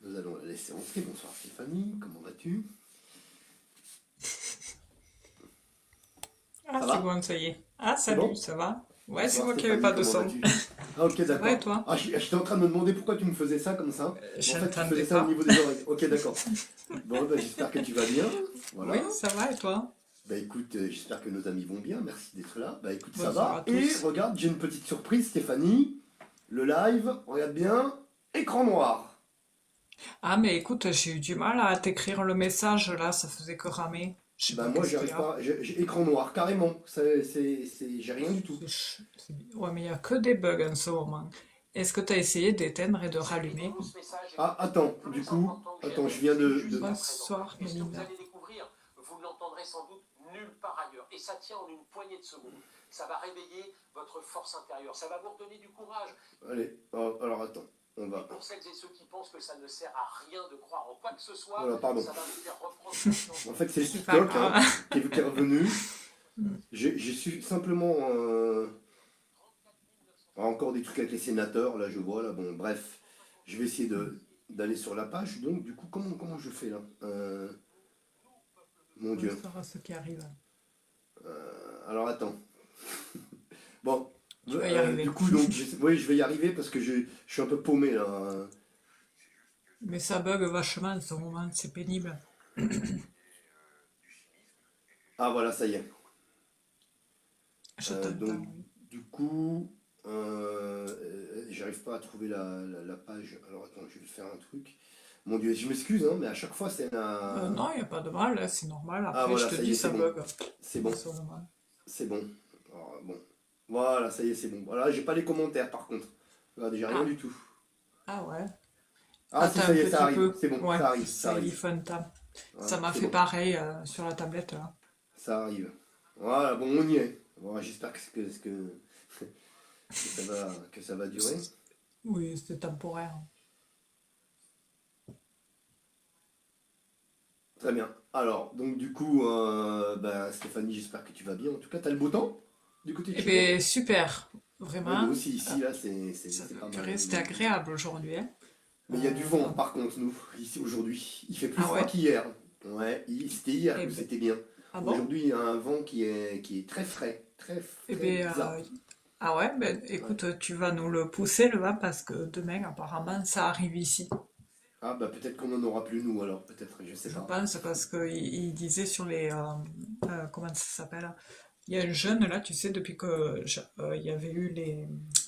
Nous allons la laisser entrer. Bonsoir Stéphanie, comment vas-tu? Ah, Ça c'est va? bon, ça y est. Ah, C'est salut, bon? ça va? Ouais, c'est Bonsoir moi qui avais Stéphanie, pas de comment son. vas-tu? Ah ok Ça va et d'accord. toi? Ah j'étais en train de me demander pourquoi tu me faisais ça comme ça. Mais en fait tu J'entendais faisais ça au pas. niveau des oreilles. Ok d'accord. Bon bah, j'espère que tu vas bien. Oui, Voilà. ça va et toi? Bah écoute, j'espère que nos amis vont bien. Merci d'être là. Bah écoute, ça Bonsoir à va. Et tous. regarde, j'ai une petite surprise Stéphanie. Le live, regarde bien. Écran noir. Ah, mais écoute, j'ai eu du mal à t'écrire le message là, ça faisait que ramer. Je sais Bah pas moi qu'est-ce qu'il y j'arrive a. pas. J'ai écran noir carrément. J'ai rien du tout. Ouais, mais il y a que des bugs en ce moment. Est-ce que tu as essayé d'éteindre et de rallumer? Ah attends, du coup, attends, je viens Bonsoir, Et ce que vous Mélinda. allez découvrir, vous ne l'entendrez sans doute nulle part ailleurs. Et ça tient en une poignée de secondes. Ça va réveiller votre force intérieure. Ça va vous redonner du courage. Allez, oh, alors attends, on Et va. pour celles et ceux qui pensent que ça ne sert à rien de croire en quoi que ce soit, Voilà, pardon. ça va vous faire reprendre confiance. En fait, c'est C'est pas TikTok hein, grave. qui est revenu. J'ai su simplement encore des trucs avec les sénateurs, là je vois, là, bon, bref. Je vais essayer d'aller sur la page. Donc, du coup, comment je fais là Mon Dieu. Bonsoir à ceux qui arrivent. Alors attends. Bon, Tu vas y arriver. du coup, donc, oui, je vais y arriver parce que je suis un peu paumé là. Mais ça bug vachement en ce moment, c'est pénible. Ah voilà, ça y est. Je t'entends, Donc, oui. du coup, j'arrive pas à trouver la page. Alors, attends, je vais faire un truc. Mon Dieu, je m'excuse, hein, mais à chaque fois, c'est un. Non, il n'y a pas de mal, hein, c'est normal. Ah, Après, je voilà, te ça y est, dis, c'est ça bon. bug. C'est bon, C'est normal. c'est bon. Alors, bon. Voilà, ça y est, c'est bon. Voilà, j'ai pas les commentaires par contre. Regarde, j'ai rien Ah, du tout. ah ouais. Ah, si, Attends ça un y est, ça petit arrive. peu. C'est bon, Ouais, ça arrive, ça ça y est, arrive. fun time. Voilà, Ça m'a c'est fait bon, pareil sur la tablette, là. ça arrive. Voilà, bon, on y est. Bon, j'espère que ça va durer. Oui, c'était temporaire. Très bien. Alors, donc du coup, ben, Stéphanie, j'espère que tu vas bien. En tout cas, t'as le beau temps du côté de Eh chez toi? bien, super. Ouais, nous Vraiment. aussi, ici, là, c'est Ça, c'est pas mal. purée, c'était agréable aujourd'hui, hein. Mais il y a du vent, Euh, par contre, nous, ici, aujourd'hui. Il fait plus ah froid ouais? qu'hier. Ouais, c'était hier Eh que ben, c'était bien. ah bon? Aujourd'hui, il y a un vent qui est très frais, Eh très bien, bizarre. ah ouais, ben Ouais. écoute, tu vas nous le pousser le vin parce que demain, apparemment, ça arrive ici. Ah, bah peut-être qu'on en aura plus, nous, alors, peut-être, je sais Je pas. pense parce qu'il disait sur les... comment ça s'appelle? Il y a un jeune là, tu sais, depuis que il y avait eu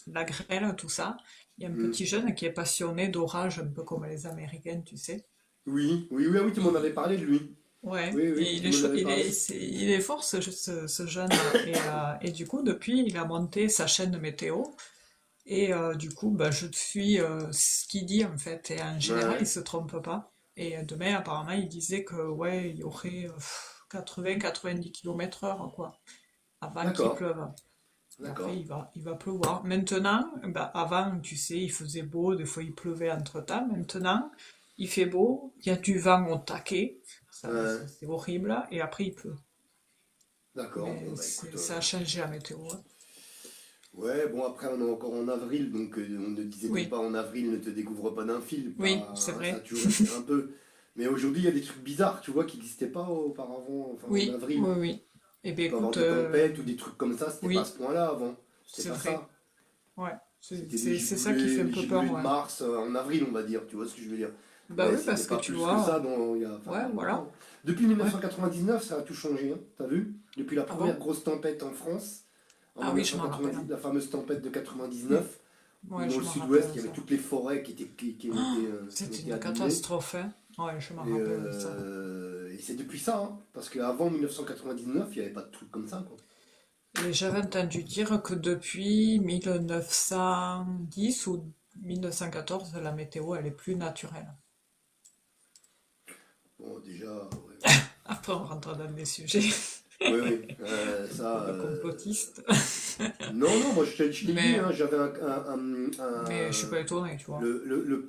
la grêle, tout ça, il y a un Hmm. petit jeune qui est passionné d'orage, un peu comme les Américaines, tu sais. Oui, oui, oui, ah oui, tu m'en avais Il- parlé de lui. ouais, Oui, et oui, tu m'en avais parlé. il est fort ce jeune-là. Et du coup, depuis, il a monté sa chaîne météo. Et du coup, bah, je suis ce qu'il dit en fait. Et en général, il Ouais, se trompe pas. Et demain, apparemment, il disait que ouais, il y aurait 80-90 km/h, quoi, avant qu'il d'accord, pleuve. Et après, d'accord. il va pleuvoir. Maintenant, bah, avant, tu sais, il faisait beau, des fois il pleuvait entre-temps. Maintenant, il fait beau, il y a du vent au taquet, Ouais, c'est horrible, et après il pleut. d'accord, bon, Mais bah écoute. ça a changé la météo, hein. Ouais, bon, après, on est encore en avril, donc on ne disait-on Oui, pas en avril, ne te découvre pas d'un fil. oui, Pas, c'est hein, ça a vrai. toujours été un peu. Mais aujourd'hui, il y a des trucs bizarres, tu vois, qui n'existaient pas auparavant, enfin en Oui, avril. oui, oui. Eh bien, Tu peux avoir écoute, des tempêtes ou des trucs comme ça, c'était pas à oui, ce point-là avant. C'était c'est pas vrai. ça. Ouais, C'était des c'est ça qui fait un les peu giboulées peur, de ouais. Mars en avril, on va dire, tu vois ce que je veux dire. Bah Mais oui, c'était parce que pas tu plus que ça vois, enfin, ouais, il y a voilà. longtemps. Depuis Ouais. 1999, ça a tout changé, hein, t'as vu? Depuis la Ah première bon? grosse tempête en France, en Ah oui, je m'en rappelle. 1990, la fameuse tempête de Hmm. 99, où Ouais, dans je le m'en sud-ouest, rappelle il y avait ça. toutes les forêts qui ont C'était été une abîmées. catastrophe, hein. Ouais, je m'en Et, rappelle de ça. c'est depuis ça, hein, parce qu'avant 1999, il n'y avait pas de trucs comme ça, quoi. Et j'avais entendu dire que depuis 1910 ou 1914, la météo, elle est plus naturelle. Bon, déjà, ouais. Après, on rentre dans des sujets Oui, oui, pour ça. le complotiste. Non, non, moi je t'ai dit, Mais, hein, j'avais mais je suis pas étonnée, tu vois. le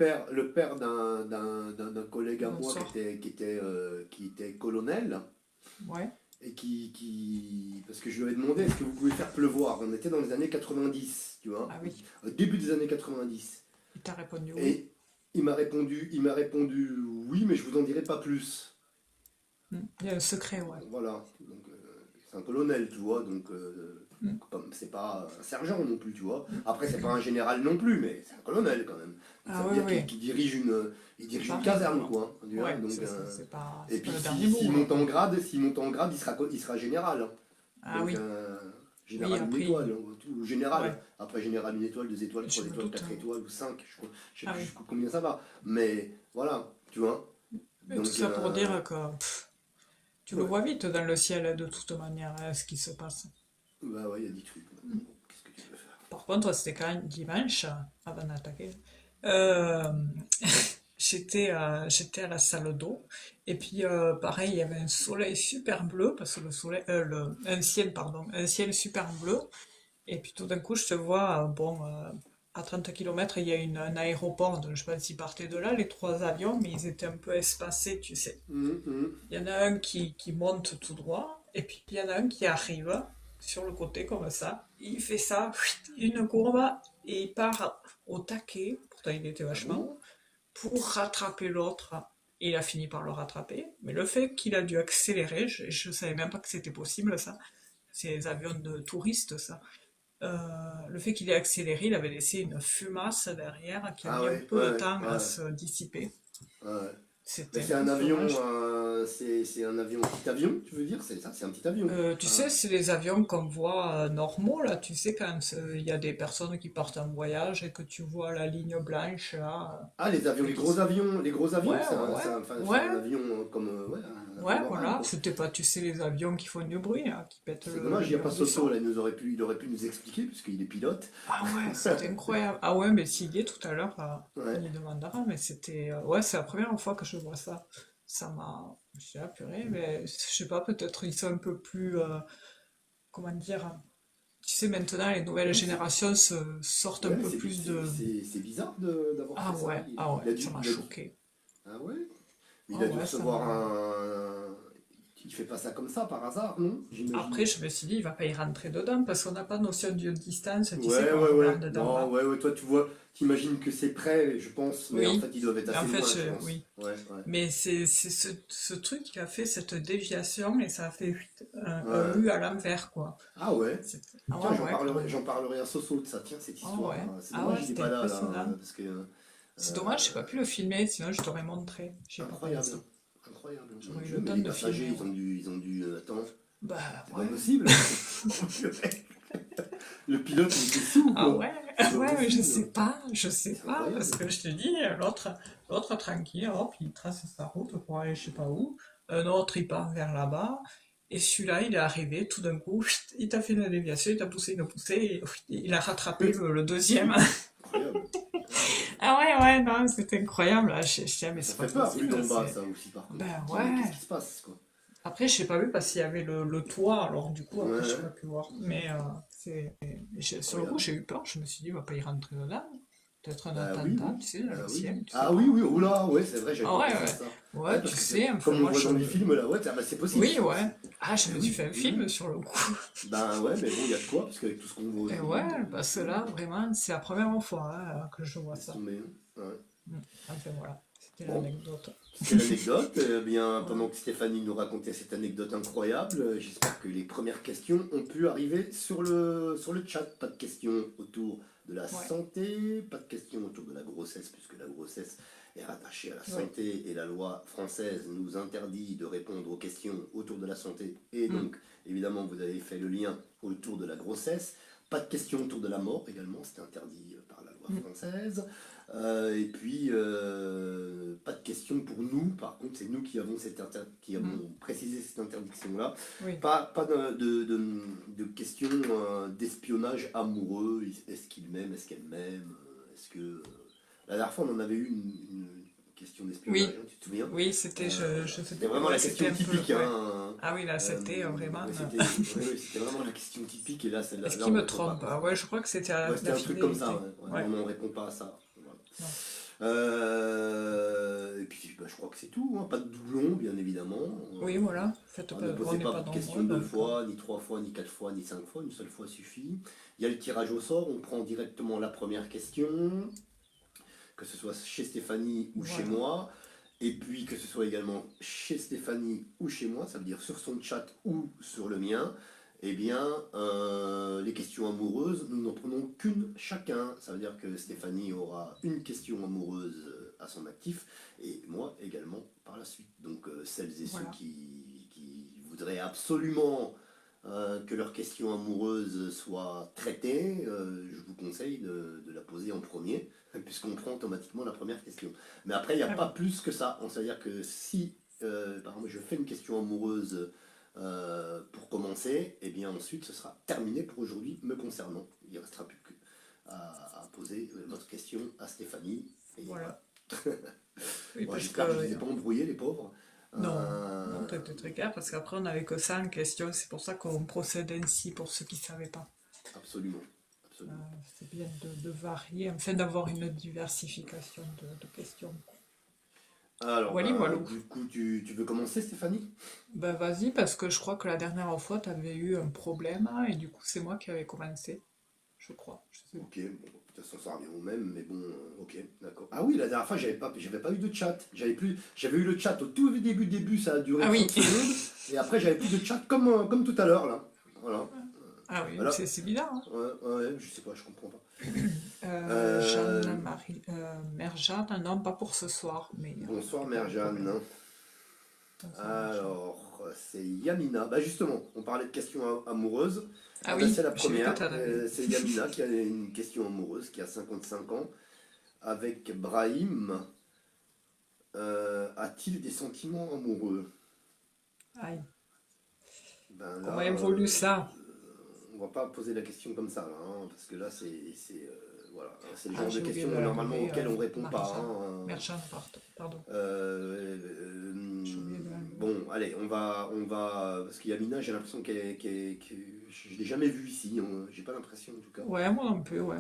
père d'un collègue à moi Bonsoir. qui était colonel, Ouais. et parce que je lui avais demandé est-ce que vous pouvez faire pleuvoir. On était dans les années 90, tu vois, Ah oui. au début des années 90. Il t'a répondu Et oui. il m'a répondu oui, mais je vous en dirai pas plus. Il y a un secret, ouais. Voilà. Donc, c'est un colonel, tu vois, donc Mm. c'est pas un sergent non plus, tu vois. Mm. Après, c'est pas un général non plus, mais c'est un colonel quand même. Donc, ça Ah veut oui, dire oui. il dirige une Pareil, caserne, alors. quoi. Tu vois, Ouais, donc, c'est et pas puis le dernier mot, s'il là. monte en grade, il sera général, hein. Ah Donc, oui, oui, général une après, étoile, ou général. ouais, Après général une étoile, deux étoiles, je trois me étoiles, doute. quatre étoiles ou cinq, je sais Ah plus oui. jusqu'où combien ça va. Mais voilà, tu vois. Mais tout Donc, ça pour dire que tu le ouais. vois vite dans le ciel, de toute manière, ce qui se passe. Bah ouais, il y a des trucs maintenant. Qu'est-ce que tu veux faire? Par contre, c'était quand même dimanche, avant d'attaquer. Euh, j'étais à la salle d'eau, et puis pareil, il y avait un soleil super bleu, parce que un ciel, pardon, un ciel super bleu, et puis tout d'un coup, je te vois, à 30 km, il y a un aéroport, donc je sais pas s'ils partaient de là, les trois avions, mais ils étaient un peu espacés, tu sais. Hum. Il y en a un qui monte tout droit, et puis il y en a un qui arrive sur le côté comme ça. Il fait ça, une courbe, et il part au taquet, pourtant il était Ah vachement bon? haut, pour rattraper l'autre. Et il a fini par le rattraper. Mais le fait qu'il a dû accélérer, je savais même pas que c'était possible ça. C'est les avions de touristes ça. Le fait qu'il ait accéléré, il avait laissé une fumasse derrière qui a Ah mis un ouais, peu de ouais, temps à ouais, se dissiper. ouais. Mais C'était c'est un avion, impressionnant. c'est un avion, petit avion, tu veux dire? C'est ça, c'est un petit avion. Tu sais, c'est les avions qu'on voit normaux, là. Tu sais, quand il y a des personnes qui partent en voyage et que tu vois la ligne blanche, là. Ah, les avions, les gros avions, Ouais, ouais, ouais. c'est Ouais, un avion comme, ouais, un avion ouais, normal, voilà. quoi. C'était pas, tu sais, les avions qui font du bruit, là, qui pètent C'est le dommage, il n'y a pas mur du Soso, son. là, il aurait pu nous expliquer, puisqu'il est pilote. Ah ouais, c'était incroyable. Ah ouais, mais s'il y est tout à l'heure, on Ouais. y demandera, mais c'était... ouais, c'est la première fois que je vois ça. Ça m'a... Je suis là, purée, mais je sais pas, peut-être ils sont un peu plus... comment dire... Tu sais, maintenant, les nouvelles Ouais, générations sortent un ouais, peu plus de... c'est bizarre d'avoir fait Ah ça. ouais, ah ouais, Il a ça dû, m'a il a dû- choqué. Ah ouais? Ah Il a dû ouais, ça recevoir m'a... un. Il fait pas ça comme ça par hasard, non? Après, J'imagine. je me suis dit, il va pas y rentrer dedans, parce qu'on n'a pas notion de distance, tu sais, Ouais, quand on ouais, ouais. regarde d'en Non, bas. ouais, ouais. Toi, tu vois, t'imagines que c'est près, je pense, mais en Oui, fait, ils doivent être en assez fait, loin, je pense. oui. Ouais, ouais. Mais c'est ce truc qui a fait cette déviation, et ça a fait un Ouais. U à l'envers, quoi. Ah ouais. Ah Tiens, ouais, ouais, j'en carrément. parlerai à Soso de ça. Tiens, cette Ah histoire. ouais, C'est ah dommage, ouais, il est c'était pas là, là, impressionnant. parce que. C'est dommage, j'ai euh, pas pu le filmer, sinon je t'aurais montré. J'y ai pas incroyable. pensé. Incroyable. Mon J'aurais eu Dieu, le mais temps les de passagers, filmer, ouais. attends, Bah c'est pas ouais. possible. Le pilote, il était sous, Ah quoi. ouais, C'est pas ouais, mais possible. je sais C'est pas, parce incroyable. que je te dis, l'autre tranquille, hop, il trace sa route pour aller je sais pas où, un autre il part vers là-bas, et celui-là il est arrivé, tout d'un coup, chut, il t'a fait une déviation, il t'a poussé une poussée, et il a rattrapé le deuxième. Incroyable. Ah ouais, ouais, non, c'était incroyable, là, je dis, ah, mais Ça c'est pas fait peur vu possible, d'en bas, c'est... ça aussi, par contre. Tu Ben te dis, mais qu'est-ce ouais. qui se passe, quoi? Après, je n'ai pas vu parce qu'il y avait le toit, alors du coup, après, je n'ai Ouais, pas pu voir. Mais sur le coup, incroyable. j'ai eu peur, je me suis dit, il va pas y rentrer dedans. Peut-être un Bah oui, attentat, oui. tu sais, dans Bah le oui. ciel, tu sais Ah oui, pas. oui, oula, ouais, c'est vrai, j'avais Ah pas ouais, pensé à ouais. ça. Ouais, Ouais, parce tu que sais, enfin, comme on moi, voit dans les films, là, ouais, bah, c'est possible, Oui, c'est ouais. possible. Ah, je Bah me suis oui. fait un film sur le coup. Ben ouais, mais bon, il y a de quoi, parce qu'avec tout ce qu'on voit Et aujourd'hui, ouais, parce que là, vraiment, c'est la première fois que je vois laisse ça. tomber. Ouais. Mm. Enfin, voilà, c'était Bon, l'anecdote. c'était l'anecdote. Bien, Ouais. pendant que Stéphanie nous racontait cette anecdote incroyable, j'espère que les premières questions ont pu arriver sur le chat. Pas de questions autour de la Ouais. santé, pas de questions autour de la grossesse, puisque la grossesse est rattachée à la Ouais. santé et la loi française nous interdit de répondre aux questions autour de la santé. Et Mm. donc, évidemment, vous avez fait le lien autour de la grossesse. Pas de questions autour de la mort également, c'était interdit par la loi Mm. française. Et puis, pas de questions pour nous, par contre, c'est nous qui avons, qui avons Mm. précisé cette interdiction-là. Oui. Pas de questions d'espionnage amoureux. Est-ce qu'il m'aime, est-ce qu'elle m'aime, est-ce que... La dernière fois, on en avait eu une question d'espionnage, Oui. hein, tu te souviens? Oui, c'était, je sais C'était plus. vraiment Ouais, la c'était question un peu. typique. Ouais. Hein. Ah oui, là, c'était vraiment. Ouais, c'était vraiment la question typique, et là, Est-ce là qu'il on me répond pas, trompe? quoi. Ah ouais, je crois que c'était Ouais, c'était la un truc comme ça, fidélité. ouais. Ouais, Ouais, non, on répond pas à ça. Voilà. non. Et puis bah, je crois que c'est tout, hein. Pas de doublons, bien évidemment. Oui, voilà. Faites Ne pas, on posez n'est pas pas de questions nombreux, deux donc. fois, ni trois fois, ni quatre fois, ni cinq fois, une seule fois suffit. Il y a le tirage au sort, on prend directement la première question. que ce soit chez Stéphanie ou chez Voilà. moi, et puis que ce soit également chez Stéphanie ou chez moi, ça veut dire sur son chat ou sur le mien, eh bien, les questions amoureuses, nous n'en prenons qu'une chacun. Ça veut dire que Stéphanie aura une question amoureuse à son actif, et moi également par la suite. Donc, celles et ceux Voilà. qui voudraient absolument que leur question amoureuse soit traitée, je vous conseille de la poser en premier, puisqu'on prend automatiquement la première question. Mais après, il n'y a Ah pas oui. plus que ça. C'est-à-dire que si, par exemple, je fais une question amoureuse pour commencer, et bien ensuite, ce sera terminé pour aujourd'hui me concernant. Il ne restera plus à poser votre question à Stéphanie. Et Voilà. voilà. Oui, Bon, parce j'espère que je ne que les ai pas embrouillés, les pauvres. non, non, t'étais très clair, parce qu'après on n'avait que ça en question, c'est pour ça qu'on procède ainsi pour ceux qui ne savaient pas. Absolument. Euh, Absolument. c'est bien de varier, enfin d'avoir une diversification de questions. Alors, Voilà, voilà. du coup, tu veux commencer, Stéphanie? Ben vas-y, parce que je crois que la dernière fois, tu avais eu un problème, hein, et du coup, c'est moi qui avais commencé, je crois. Je sais Ok, bon, de toute façon, ça revient au même, mais bon, ok, d'accord. Ah oui, la dernière fois, j'avais pas eu de chat. J'avais eu le chat au tout début, ça a duré Ah oui, 30 secondes, et après, j'avais plus de chat comme tout à l'heure, là. Voilà. ah oui, Voilà. c'est bizarre, hein. Ouais, ouais, je sais pas, je comprends pas. Jeanne Marie Merjane, non, pas pour ce soir, mais Bonsoir, pas de Merjane. problème. Bonsoir, Merjane. Alors, c'est Yamina. Bah justement, on parlait de questions amoureuses. Ah Ah bah, c'est oui, la j'ai vu que première. tu en avais. C'est Yamina qui a une question amoureuse, qui a 55 ans. Avec Brahim, a-t-il des sentiments amoureux? Aïe, Ben comment là, évolue ça? on va pas poser la question comme ça, là, hein, parce que là, voilà, c'est le Ah, genre de j'ai oublié questions de normalement l'enlever, auxquelles on répond pas, Marie-Jeanne. hein. Merjane, pardon. Euh, J'ai oublié de l'enlever. bon, allez, parce qu'il y a Mina, j'ai l'impression je l'ai jamais vue ici, hein, j'ai pas l'impression en tout cas. Ouais, moi non plus, ouais.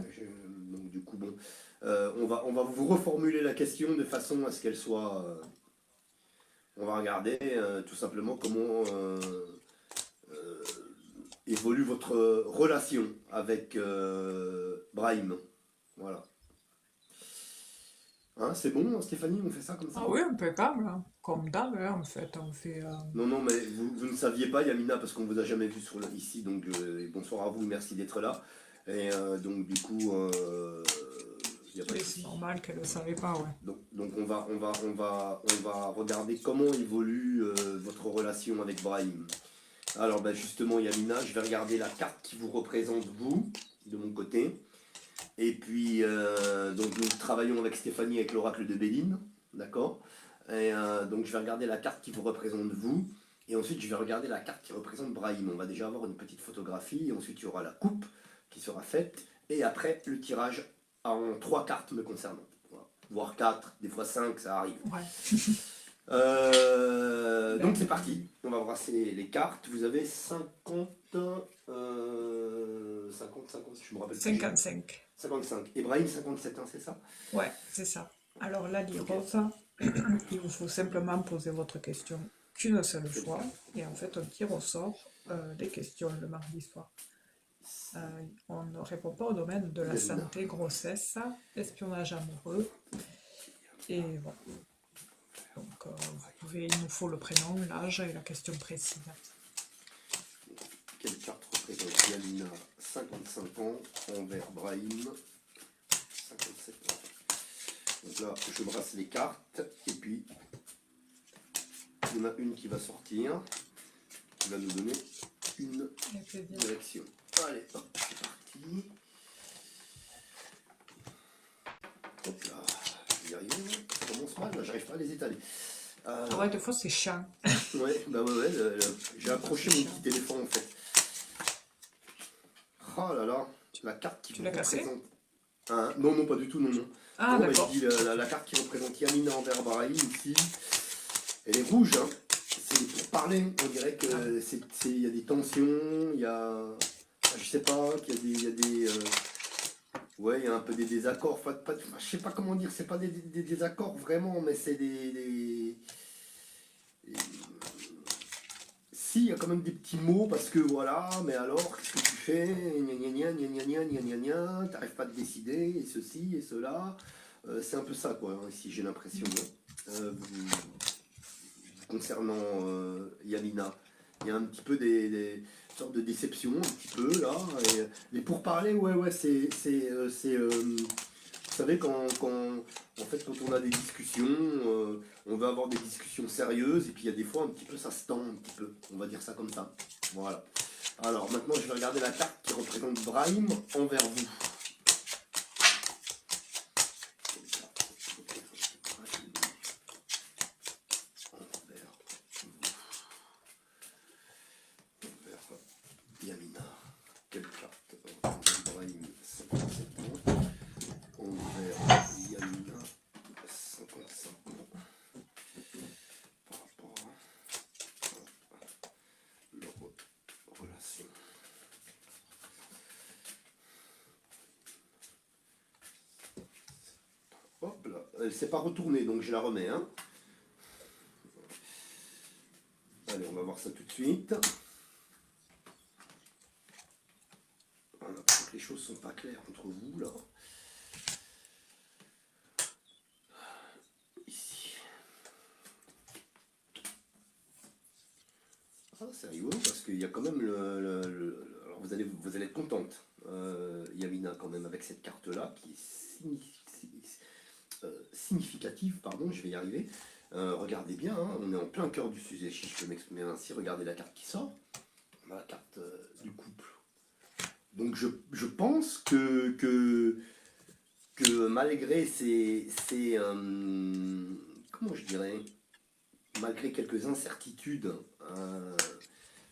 Donc du coup, bon, on va vous reformuler la question de façon à ce qu'elle soit. On va regarder tout simplement comment euh, évolue votre relation avec Brahim. Voilà. Hein, c'est bon, Stéphanie, on fait ça comme ça? Ah oui, impeccable, hein. Comme d'hab, hein, en fait, on fait... Non, non, mais vous ne saviez pas, Yamina, parce qu'on vous a jamais vu ici, donc bonsoir à vous, merci d'être là. Et donc du coup, il n'y a pas de Oui, c'est souci. normal qu'elle ne le savait pas, ouais. Donc on va regarder comment évolue votre relation avec Brahim. Alors ben, justement, Yamina, je vais regarder la carte qui vous représente vous, de mon côté. Et puis, donc nous travaillons avec Stéphanie, avec l'oracle de Béline, d'accord? Et donc je vais regarder la carte qui vous représente vous, et ensuite je vais regarder la carte qui représente Brahim. On va déjà avoir une petite photographie, et ensuite il y aura la coupe qui sera faite, et après le tirage en 3 cartes me concernant. Voilà. Voire 4, des fois 5, ça arrive. Ouais. Donc c'est parti, on va brasser les cartes. Vous avez 50, 50, je me rappelle plus. 55. 55. Ibrahim 57 ans, c'est ça? Ouais, c'est ça. Alors là, Ok. Rose, il vous faut simplement poser votre question qu'une seule C'est fois. ça. Et en fait, on tire au sort des questions le mardi soir. On ne répond pas au domaine de la Yamina. santé, grossesse, espionnage amoureux. Et voilà. Donc, il nous faut le prénom, l'âge et la question précise. Quelle carte représente Yamina 55 ans envers Brahim 57 ans. Donc là, je brasse les cartes et puis il y en a une qui va sortir, qui va nous donner une Avec plaisir. direction. Allez, hop, c'est parti. Hop là, je vais y arriver. Ça commence mal, là, j'arrive pas à les étaler. Ah ouais, des fois, c'est chiant. Ouais, bah ouais, j'ai accroché mon petit téléphone en fait. Oh là là, la carte qui Tu vous l'as cassé? représente. Hein, non, non, pas du tout, non, non. Ah, Non, mais d'accord. je dis la carte qui représente Yamina envers Brahim ici, elle est rouge, hein. C'est pour parler, on dirait que il y a des tensions, il y a, je sais pas, qu'il y a des, ouais, il y a un peu des désaccords, je sais pas comment dire, c'est pas des désaccords vraiment, mais c'est si, il y a quand même des petits mots, parce que voilà, mais alors, qu'est-ce que tu fais? Gna gna gna gna gna gna gna gna gna, t'arrives pas à te décider, et ceci, et cela. C'est un peu ça, quoi, hein, ici, j'ai l'impression. Hein. Concernant Yamina, il y a un petit peu des sortes de déception, un petit peu, là. Et les pourparlers, ouais, vous savez, en fait, quand on a des discussions, on veut avoir des discussions sérieuses, et puis il y a des fois, un petit peu, ça se tend, un petit peu. On va dire ça comme ça. Voilà. Alors, maintenant, je vais regarder la carte qui représente Brahim envers vous. Yamina, quelle carte Brahim, 57 ans. Envers Yamina, 55 ans. Par rapport à leur relation. Hop là, elle ne s'est pas retournée, donc je la remets. Hein. Allez, on va voir ça tout de suite. Voilà, parce que les choses sont pas claires entre vous là. Ici. Ah, c'est rigolo parce qu'il y a quand même alors vous allez être contente, Yamina, quand même, avec cette carte là qui est significative, pardon, je vais y arriver. Regardez bien, hein, on est en plein cœur du sujet, si je peux m'exprimer ainsi. Regardez la carte qui sort. On a la carte du couple. Donc je pense que malgré comment je dirais, malgré quelques incertitudes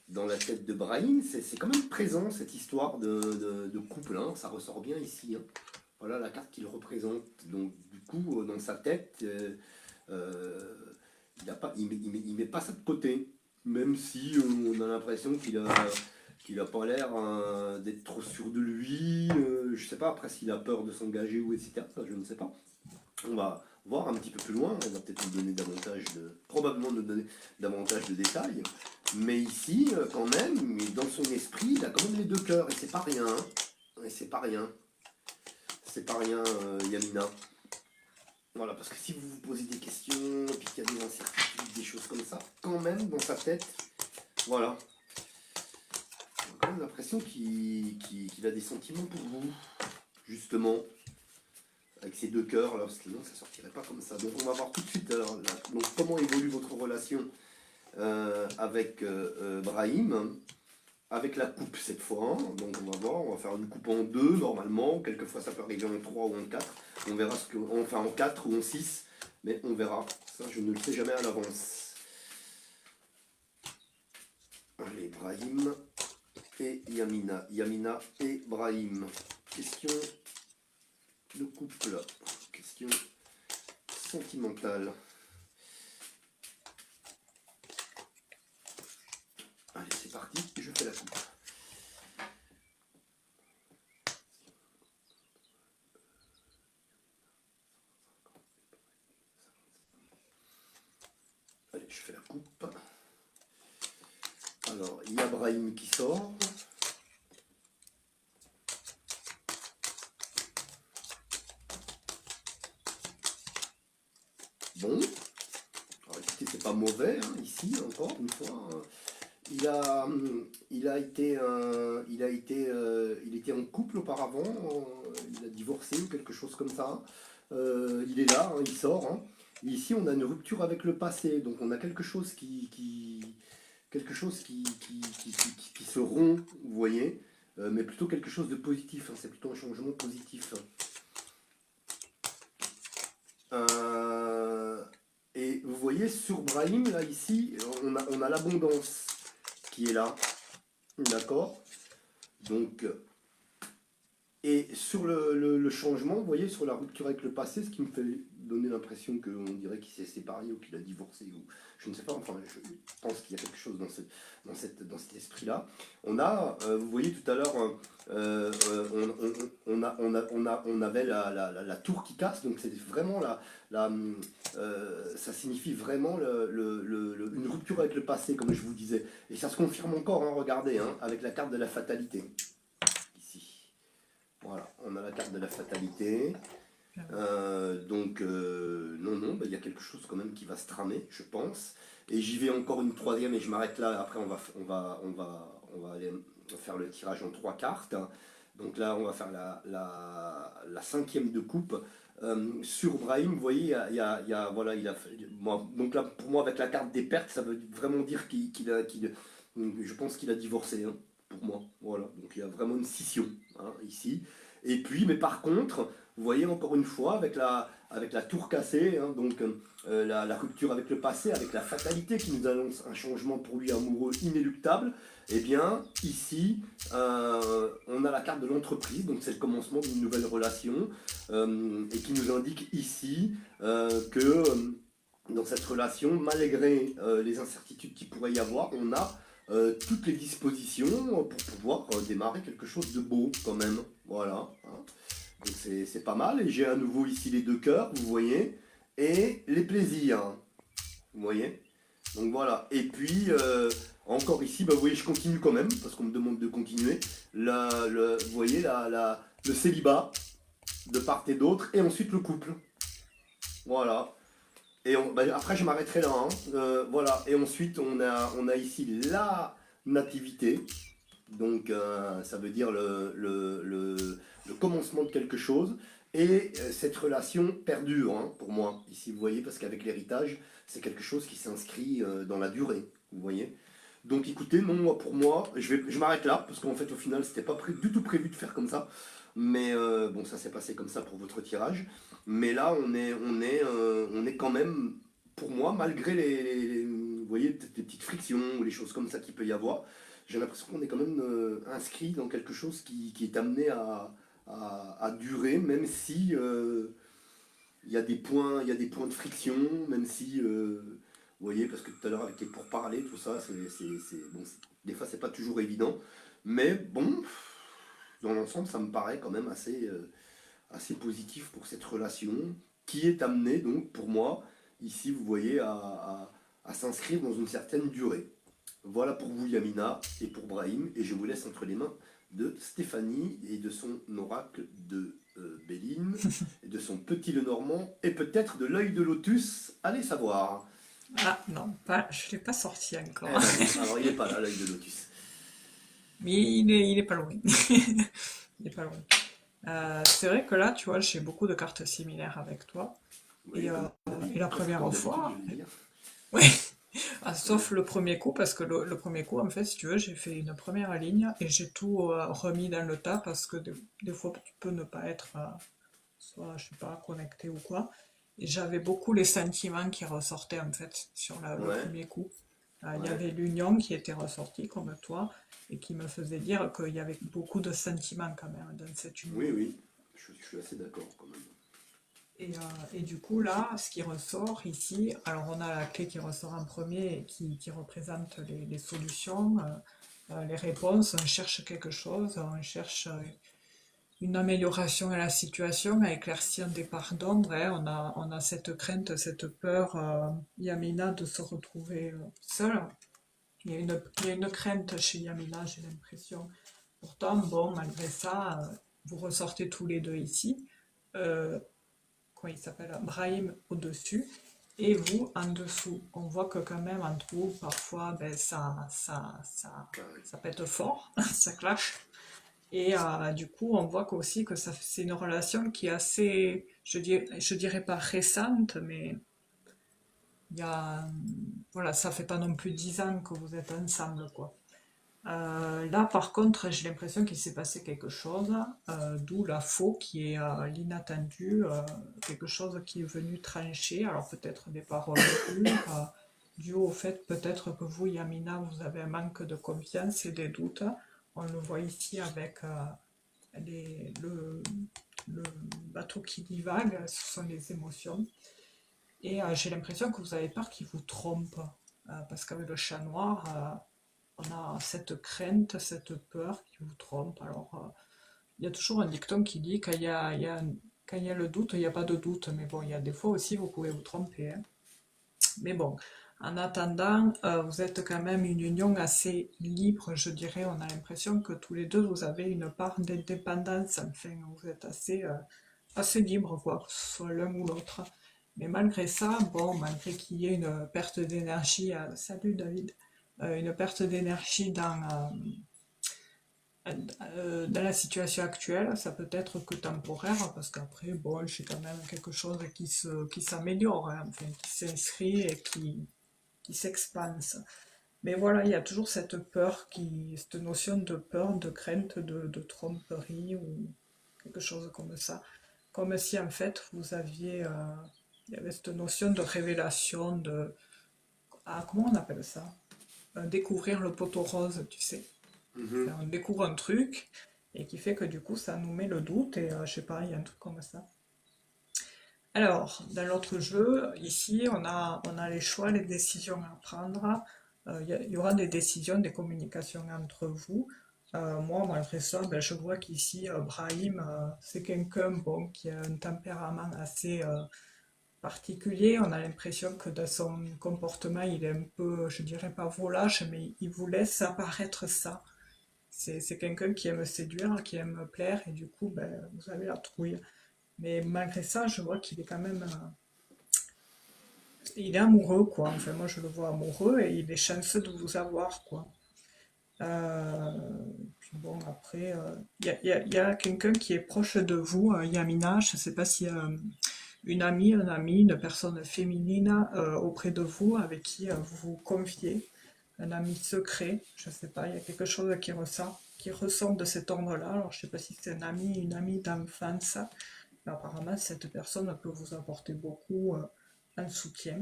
dans la tête de Brahim, c'est quand même présent cette histoire de couple, hein, ça ressort bien ici. Hein. Voilà la carte qu'il représente. Donc du coup, dans sa tête, il met pas ça de côté, même si on a l'impression qu'il a pas l'air d'être trop sûr de lui. Je sais pas après s'il a peur de s'engager ou etc. Ça, je ne sais pas. On va voir un petit peu plus loin. On va peut-être nous donner probablement nous donner davantage de détails. Mais ici, quand même, dans son esprit, il a quand même les deux cœurs et c'est pas rien. Hein. Et c'est pas rien. C'est pas rien, Yamina. Voilà, parce que si vous vous posez des questions, et puis qu'il y a des incertitudes, des choses comme ça, quand même, dans sa tête, voilà. On a quand même l'impression qu'il a des sentiments pour vous, justement, avec ces deux cœurs, là, sinon ça ne sortirait pas comme ça. Donc on va voir tout de suite, alors, là, donc, comment évolue votre relation avec Brahim, avec la coupe cette fois. Hein. Donc on va voir, on va faire une coupe en deux, normalement, quelquefois ça peut arriver en 3 ou en 4. On verra enfin en 4 ou en 6, mais on verra. Ça, je ne le sais jamais à l'avance. Allez, Brahim et Yamina. Yamina et Brahim. Question de couple. Question sentimentale. Allez, c'est parti, je fais la coupe. Allez, je fais la coupe. Alors, il y a Brahim qui sort. Bon. Alors, écoutez, c'est pas mauvais, hein, ici, encore une fois. Il était en couple auparavant, il a divorcé ou quelque chose comme ça. Il est là, hein, il sort. Hein. Et ici, on a une rupture avec le passé, donc on a quelque chose qui se rompt, vous voyez, mais plutôt quelque chose de positif. Hein, c'est plutôt un changement positif. Et vous voyez, sur Brahim, là, ici, on a l'abondance qui est là, d'accord. Donc, et sur le changement, vous voyez, sur la rupture avec le passé, ce qui me fait donner l'impression qu'on dirait qu'il s'est séparé ou qu'il a divorcé, ou je ne sais pas, enfin, je pense qu'il y a quelque chose dans cet esprit-là. On a, vous voyez tout à l'heure, on avait la tour qui casse, donc c'est vraiment ça signifie vraiment une rupture avec le passé, comme je vous disais. Et ça se confirme encore, hein, regardez, hein, avec la carte de la fatalité. Ici. Voilà, on a la carte de la fatalité. Non, non, bah, il y a quelque chose quand même qui va se tramer, je pense. Et j'y vais encore une troisième et je m'arrête là. Après, on va aller faire le tirage en trois cartes. Donc là, on va faire la cinquième de coupe. Sur Brahim, vous voyez, voilà, donc là, pour moi, avec la carte des pertes, ça veut vraiment dire je pense qu'il a divorcé, hein, pour moi. Voilà, donc il y a vraiment une scission, hein, ici. Et puis, mais par contre, vous voyez encore une fois, avec la tour cassée, hein, donc la rupture avec le passé, avec la fatalité qui nous annonce un changement pour lui amoureux inéluctable, eh bien, ici, on a la carte de l'entreprise, donc c'est le commencement d'une nouvelle relation, et qui nous indique ici que dans cette relation, malgré les incertitudes qu'il pourrait y avoir, on a toutes les dispositions pour pouvoir démarrer quelque chose de beau quand même. Voilà, hein. Donc c'est pas mal. Et j'ai à nouveau ici les deux cœurs, vous voyez, et les plaisirs, vous voyez. Donc voilà. Et puis encore ici, bah, vous voyez, je continue quand même parce qu'on me demande de continuer. Vous voyez le célibat de part et d'autre, et ensuite le couple. Voilà. Et bah, après, je m'arrêterai là, hein. Voilà. Et ensuite, on a ici la nativité. Donc, ça veut dire le commencement de quelque chose. Et cette relation perdure, hein, pour moi, ici, vous voyez, parce qu'avec l'héritage, c'est quelque chose qui s'inscrit dans la durée, vous voyez. Donc, écoutez, non, pour moi, je m'arrête là, parce qu'en fait, au final, c'était pas du tout prévu de faire comme ça. Mais bon, ça s'est passé comme ça pour votre tirage. Mais là, on est quand même, pour moi, malgré vous voyez, peut-être des petites frictions ou les choses comme ça qu'il peut y avoir, j'ai l'impression qu'on est quand même inscrit dans quelque chose qui est amené à durer, même si il y a des points de friction, même si, vous voyez, parce que tout à l'heure avec les pourparlers, tout ça, bon, des fois c'est pas toujours évident, mais bon, dans l'ensemble, ça me paraît quand même assez positif pour cette relation qui est amenée, donc, pour moi, ici, vous voyez, à s'inscrire dans une certaine durée. Voilà pour vous, Yamina, et pour Brahim, et je vous laisse entre les mains de Stéphanie et de son oracle de Béline, et de son petit Lenormand, et peut-être de l'œil de lotus, allez savoir. Ah non, pas, je ne l'ai pas sorti encore. Alors il n'est pas là, l'œil de lotus. Mais il est pas loin. Il est pas loin. C'est vrai que là, tu vois, j'ai beaucoup de cartes similaires avec toi. Oui, Et la première comme d'habitude, fois, je veux dire. ouais, sauf le premier coup, parce que le premier coup, en fait, si tu veux, j'ai fait une première ligne et j'ai tout remis dans le tas parce que des fois, tu peux ne pas être, soit, je sais pas, connecté ou quoi. Et j'avais beaucoup les sentiments qui ressortaient, en fait, sur le Ouais, premier coup. Il y ouais. avait l'union qui était ressortie, comme toi, et qui me faisait dire qu'il y avait beaucoup de sentiments quand même dans cette union. Oui, oui, je suis assez d'accord quand même. Et du coup, là, ce qui ressort ici, alors on a la clé qui ressort en premier et qui représente les solutions, les réponses. On cherche quelque chose, on cherche une amélioration de la situation, à éclaircir des parts d'ombre, hein. On a cette crainte, cette peur, Yamina, de se retrouver seule. Il y a une crainte chez Yamina, j'ai l'impression. Pourtant, bon, malgré ça, vous ressortez tous les deux ici. Euh, Comment il s'appelle, Brahim au-dessus et vous en dessous. On voit que quand même entre vous, parfois, ben, ça pète fort, ça clash. Et du coup, on voit aussi que c'est une relation qui est assez, je dirais pas récente, mais il y a, voilà, ça fait pas non plus 10 ans que vous êtes ensemble, quoi. Là, par contre, j'ai l'impression qu'il s'est passé quelque chose, d'où la faux qui est l'inattendu, quelque chose qui est venu trancher. Alors peut-être des paroles dures, dû au fait peut-être que vous, Yamina, vous avez un manque de confiance et des doutes. On le voit ici avec le bateau qui divague, ce sont les émotions. Et j'ai l'impression que vous avez peur qu'il vous trompe, parce qu'avec le chat noir, on a cette crainte, cette peur qui vous trompe. Alors, il y a toujours un dicton qui dit quand il y a le doute, il n'y a pas de doute. Mais bon, il y a des fois aussi, vous pouvez vous tromper, hein. Mais bon, en attendant, vous êtes quand même une union assez libre, je dirais. On a l'impression que tous les deux, vous avez une part d'indépendance. Enfin, vous êtes assez assez libre, quoi, que ce soit l'un ou l'autre. Mais malgré ça, bon, malgré qu'il y ait une perte d'énergie, salut David, une perte d'énergie dans la situation actuelle, ça peut être que temporaire, parce qu'après, bon, j'ai quand même quelque chose qui s'améliore, hein, enfin, qui s'inscrit et qui s'expanse. Mais voilà, il y a toujours cette peur, cette notion de peur, de crainte, de tromperie ou quelque chose comme ça. Comme si en fait il y avait cette notion de révélation, comment on appelle ça? Découvrir le poteau rose, tu sais. Mhm. Enfin, on découvre un truc et qui fait que du coup ça nous met le doute et je sais pas, il y a un truc comme ça. Alors, dans l'autre jeu, ici, on a les choix, les décisions à prendre. Il y aura des décisions, des communications entre vous. Moi, malgré ça, ben, je vois qu'ici, Brahim, c'est quelqu'un bon, qui a un tempérament assez particulier. On a l'impression que dans son comportement, il est un peu, je dirais pas volage, mais il vous laisse apparaître ça. C'est quelqu'un qui aime séduire, qui aime plaire, et du coup, ben, vous avez la trouille. Mais malgré ça, je vois qu'il est quand même il est amoureux, quoi. Enfin, moi, je le vois amoureux et il est chanceux de vous avoir, quoi. Euh, Puis bon, après, il y a quelqu'un qui est proche de vous, Yamina. Je ne sais pas s'il y a une amie, un ami, une personne féminine auprès de vous avec qui vous vous confiez, un ami secret. Je ne sais pas, il y a quelque chose qui ressort de cet ordre-là. Alors, je ne sais pas si c'est un ami, une amie d'enfance. Mais apparemment, cette personne peut vous apporter beaucoup en soutien.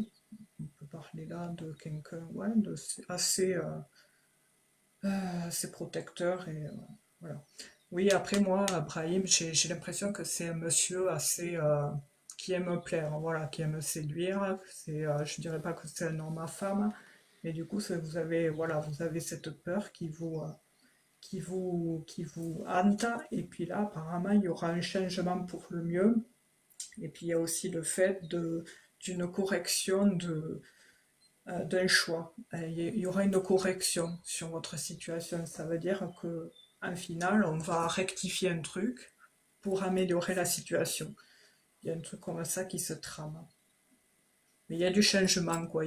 On peut parler là de quelqu'un ouais, assez protecteur et voilà. Oui, après moi, Brahim, j'ai l'impression que c'est un monsieur assez qui aime plaire, voilà, qui aime séduire. Je dirais pas que c'est un homme à femme, mais du coup, vous avez, voilà, vous avez cette peur qui vous hante. Et puis là, apparemment, il y aura un changement pour le mieux. Et puis il y a aussi le fait d'une correction d'un choix. Il y aura une correction sur votre situation. Ça veut dire que en final, on va rectifier un truc pour améliorer la situation. Il y a un truc comme ça qui se trame. Mais il y a du changement, quoi.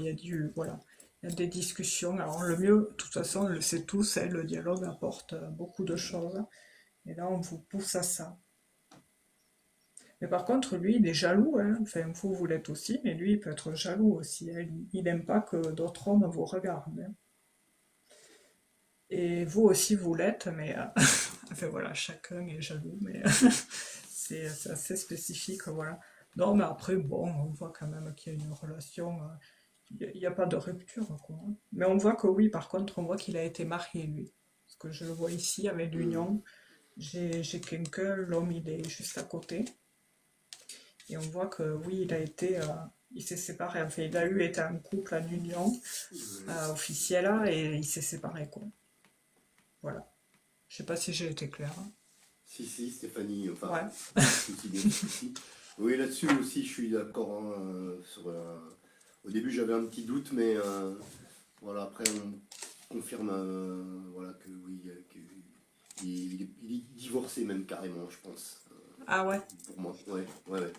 Voilà. Il y a des discussions. Alors le mieux, de toute façon, on le sait tous, hein, le dialogue apporte beaucoup de choses. Et là, on vous pousse à ça. Mais par contre, lui, il est jaloux, hein. Enfin, vous l'êtes aussi, mais lui, il peut être jaloux aussi, hein. Il n'aime pas que d'autres hommes vous regardent, hein. Et vous aussi, vous l'êtes, mais enfin voilà, chacun est jaloux, mais c'est assez spécifique, voilà. Non, mais après, bon, on voit quand même qu'il y a une relation, il n'y a pas de rupture, quoi, hein. Mais on voit que oui, par contre, on voit qu'il a été marié, lui. Parce que je le vois ici avec Mhm. l'union. J'ai quelqu'un, l'homme, il est juste à côté. Et on voit que oui, il s'est séparé. Enfin, il a été en couple, en union officielle, et il s'est séparé, quoi. Voilà. Je sais pas si j'ai été claire, hein. Si, Stéphanie, enfin, Ouais. pas de souci, pas de souci. Oui, là-dessus aussi, je suis d'accord, hein, au début, j'avais un petit doute, mais voilà, après, on confirme voilà, que oui, il est divorcé même carrément, je pense, Ah ouais, pour moi. Ouais, ouais, ouais.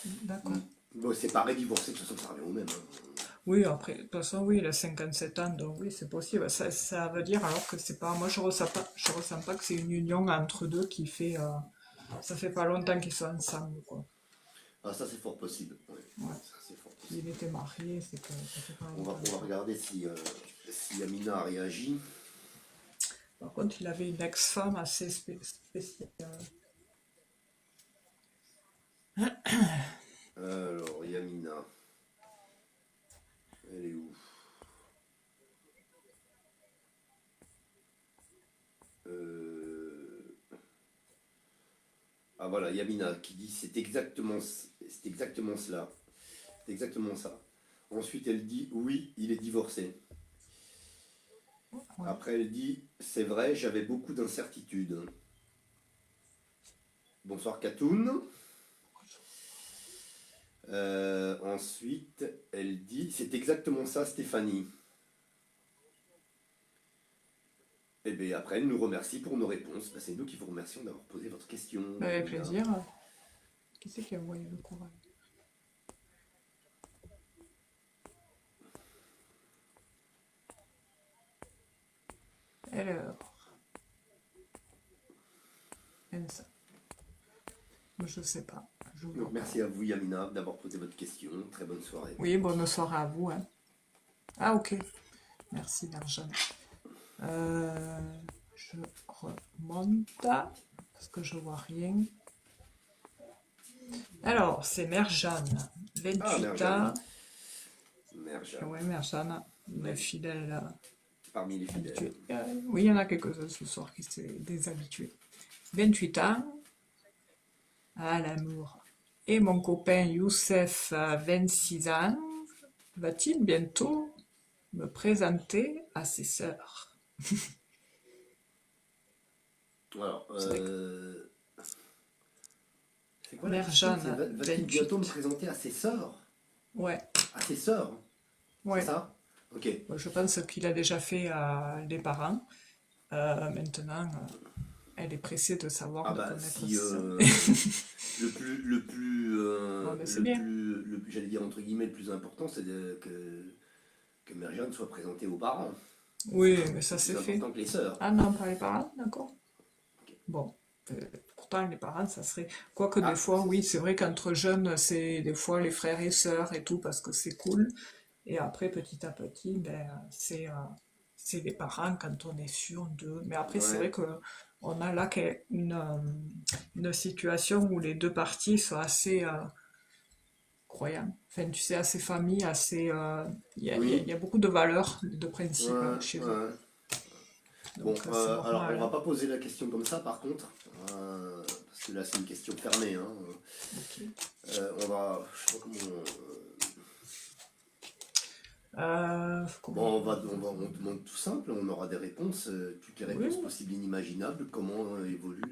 Mm. d'accord. Bon, séparé, divorcé, de toute façon, ça revient au même, hein. Oui, après, de toute façon, oui, il a 57 ans, donc oui, c'est possible. Ça veut dire alors que c'est pas. Moi, je ressens pas que c'est une union entre deux qui fait. Ça fait pas longtemps qu'ils sont ensemble, quoi. Ah, ça, c'est fort possible. Ouais, Ouais. ça, c'est fort S'il possible. était marié, c'est que ça fait pas On va, longtemps, on va quoi. regarder si Amina a réagi. Par contre, il avait une ex-femme assez spéciale. Alors, Yamina, elle est où? Euh, Ah voilà, Yamina qui dit c'est exactement cela. C'est exactement ça. Ensuite, elle dit oui, il est divorcé. Ouais. Après, elle dit c'est vrai, j'avais beaucoup d'incertitudes. Bonsoir Katoun. Ensuite, elle dit c'est exactement ça, Stéphanie. Et bien après, elle nous remercie pour nos réponses. Ben, c'est nous qui vous remercions d'avoir posé votre question, Avec Yamina. plaisir. Qui c'est qui a envoyé le courrier? Alors, Ensa. Je sais pas. Je vois Donc pas. merci à vous Yamina d'avoir posé votre question. Très bonne soirée. Oui, bonne soirée à vous. Hein. Ah, ok. Merci, Marjane. Je remonte parce que je vois rien. Alors, c'est Merjane, Ah 28 Merjane. ans. Merjane. Ouais, Merjane, une fidèle Parmi les fidèles. habituée. Oui, il y en a quelques-uns ce soir qui sont des habitués. 28 ans. Ah, l'amour. Et mon copain Youssef, 26 ans, va-t-il bientôt me présenter à ses sœurs? Alors, C'est c'est quoi la question? Merjane, Va-t-il bientôt me 28. présenter à ses sœurs? Ouais, À ses sœurs? C'est ouais. ça? Ok. Je pense qu'il a déjà fait les parents. Maintenant, elle est pressée de savoir, Ah de bah connaître si ses sœurs. Ah, mais c'est bien. j'allais dire entre guillemets le plus important, c'est que Merjane soit présentée aux parents. Oui, mais ça C'est c'est plus fait. important que les sœurs. Ah non, pas les parents, d'accord. Bon, euh, pourtant les parents, ça serait... Quoique des Ah, fois, oui, c'est vrai qu'entre jeunes, c'est des fois les frères et sœurs et tout, parce que c'est cool. Et après, petit à petit, ben, c'est les parents quand on est sûr d'eux. Mais après, c'est ouais. vrai que on a là une situation où les deux parties sont assez croyants. Enfin, tu sais, assez famille, assez... il y Oui. a beaucoup de valeurs, de principes Ouais, chez eux. ouais. Bon, Donc, c'est alors on normal. va Hein. pas poser la question comme ça par contre, parce que là c'est une question fermée. Hein. Ok. On va, je sais pas comment. Comment Bon, on va dire ça? on demande tout simple, on aura des réponses, toutes les Oui, réponses possibles, inimaginables. Comment évolue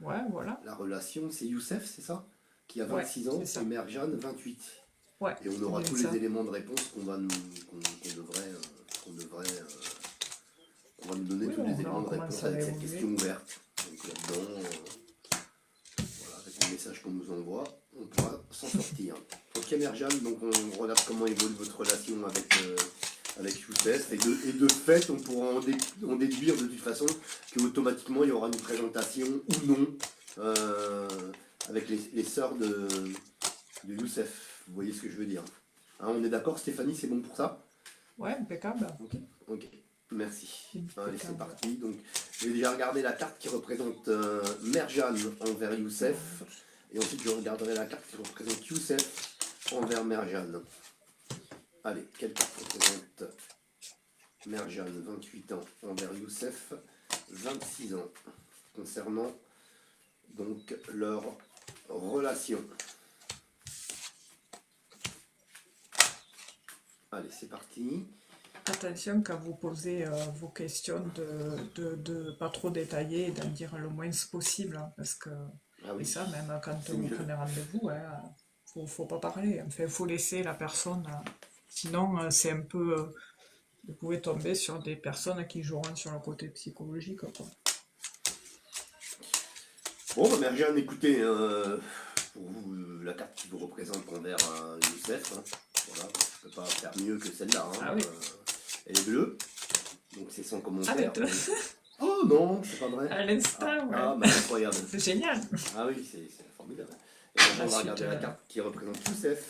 ouais, voilà. la relation? C'est Youssef, c'est ça? Qui a Ouais, 26 c'est ans ça. et Merjane 28. Ouais, Et on c'est aura bien tous ça. les éléments de réponse qu'on devrait, qu'on devrait, on va nous donner Oui, tous on les verra éléments de comment réponse ça va avec cette évoluer. question ouverte. Donc là-dedans, voilà, avec les messages qu'on nous envoie, on pourra s'en sortir. Ok Merjane, donc on regarde comment évolue votre relation avec Youssef. Et de fait, on pourra en déduire de toute façon qu'automatiquement il y aura une présentation ou non euh, avec les sœurs de Youssef. Vous voyez ce que je veux dire? Hein, on est d'accord, Stéphanie, c'est bon pour ça? Ouais, impeccable. Ok, ok. Merci. Allez, c'est Impeccable. parti. Donc, j'ai déjà regardé la carte qui représente Merjane envers Youssef. Et ensuite, je regarderai la carte qui représente Youssef envers Merjane. Allez, quelle carte représente Merjane, 28 ans, envers Youssef, 26 ans, concernant donc leur relation. Allez, c'est parti. Attention quand vous posez vos questions de pas trop détailler et d'en dire le moins possible, hein, parce que, Ah et oui, ça, même quand c'est vous mieux. prenez rendez-vous, hein, faut pas parler. Enfin, faut laisser la personne. Sinon, c'est un peu. Vous pouvez tomber sur des personnes qui joueront sur le côté psychologique, quoi. Bon, bah, Merjane, écoutez, pour vous, la carte qui vous représente envers Youssef, hein, voilà, je ne peux pas faire mieux que celle-là. Hein, Ah oui. elle est bleue, donc c'est sans Ah, commentaire. mais Oh non, c'est pas vrai. à l'instant, ouais. Ah, bah incroyable. C'est génial. Ah oui, c'est formidable. Et maintenant, La on va suite, regarder la carte qui représente Youssef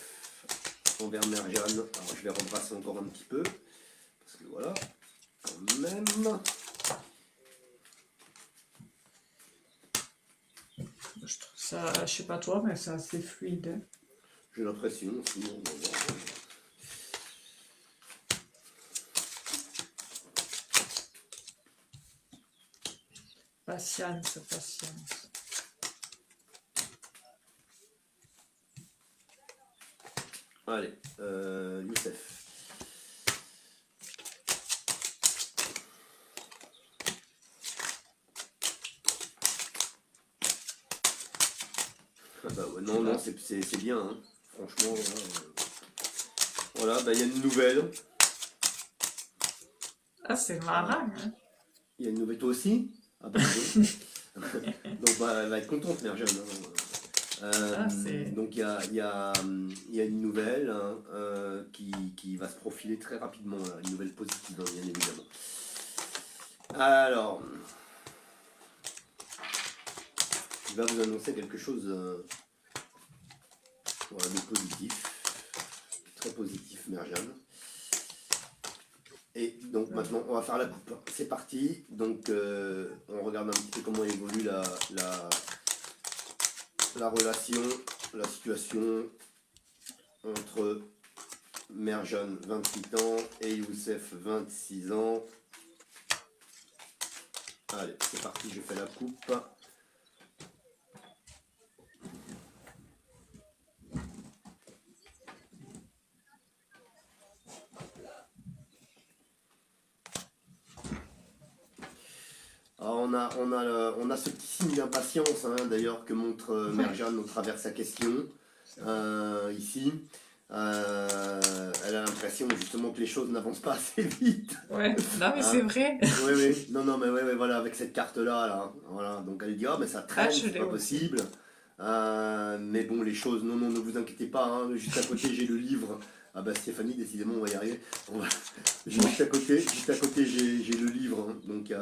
envers Merjane. Alors, je vais rebrasser encore un petit peu, parce que voilà, quand même. je trouve ça, je sais pas toi, mais c'est assez fluide. Hein. J'ai l'impression, sinon, on va voir. Patience, patience. Allez, Youssef. Ah bah ouais, non, non, c'est bien, hein. Franchement. Voilà, bah il y a une nouvelle. Ah, c'est marrant. Hein. Il y a une nouvelle, toi aussi? Ah bah oui. Donc bah, elle va être contente, Merjane. Hein. Ah, c'est... Donc il y a une nouvelle hein, qui va se profiler très rapidement, là, une nouvelle positive, hein, bien évidemment. Alors, il va vous annoncer quelque chose voilà, de positif, très positif, Merjane. Et donc maintenant, on va faire la coupe. C'est parti. Donc, on regarde un petit peu comment évolue la relation, la situation entre Merjane, 28 ans, et Youssef, 26 ans. Allez, c'est parti, je fais la coupe. Alors, on a ce petit signe d'impatience hein, d'ailleurs que montre Merjane au travers de sa question ici. Elle a l'impression justement que les choses n'avancent pas assez vite. Ouais, non mais Hein. c'est vrai. Oui, oui, non, non, mais ouais, ouais, voilà, avec cette carte-là, là, voilà. Donc elle dit, ah, mais ça Ah, traîne, je c'est l'ai pas aussi. possible. Mais bon, les choses, non, non, ne vous inquiétez pas, hein, juste à côté, j'ai le livre. Ah bah Stéphanie, décidément, on va y arriver. On va- juste à côté, j'ai le livre. Hein. Donc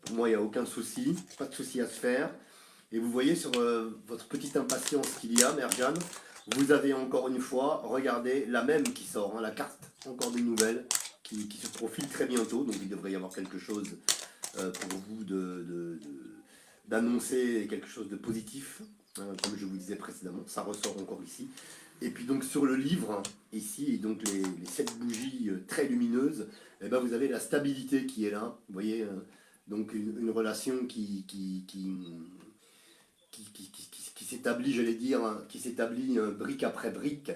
pour moi, il n'y a aucun souci, pas de souci à se faire. Et vous voyez sur votre petite impatience qu'il y a, Merjane, vous avez encore une fois, regardez la même qui sort, hein, la carte, encore des nouvelles, qui se profile très bientôt. Donc il devrait y avoir quelque chose pour vous d'annoncer quelque chose de positif, comme je vous disais précédemment, ça ressort encore ici. Et puis donc sur le livre, ici, donc les 7 bougies très lumineuses, et ben vous avez la stabilité qui est là, vous voyez, donc une relation qui s'établit, j'allais dire, hein, qui s'établit brique après brique,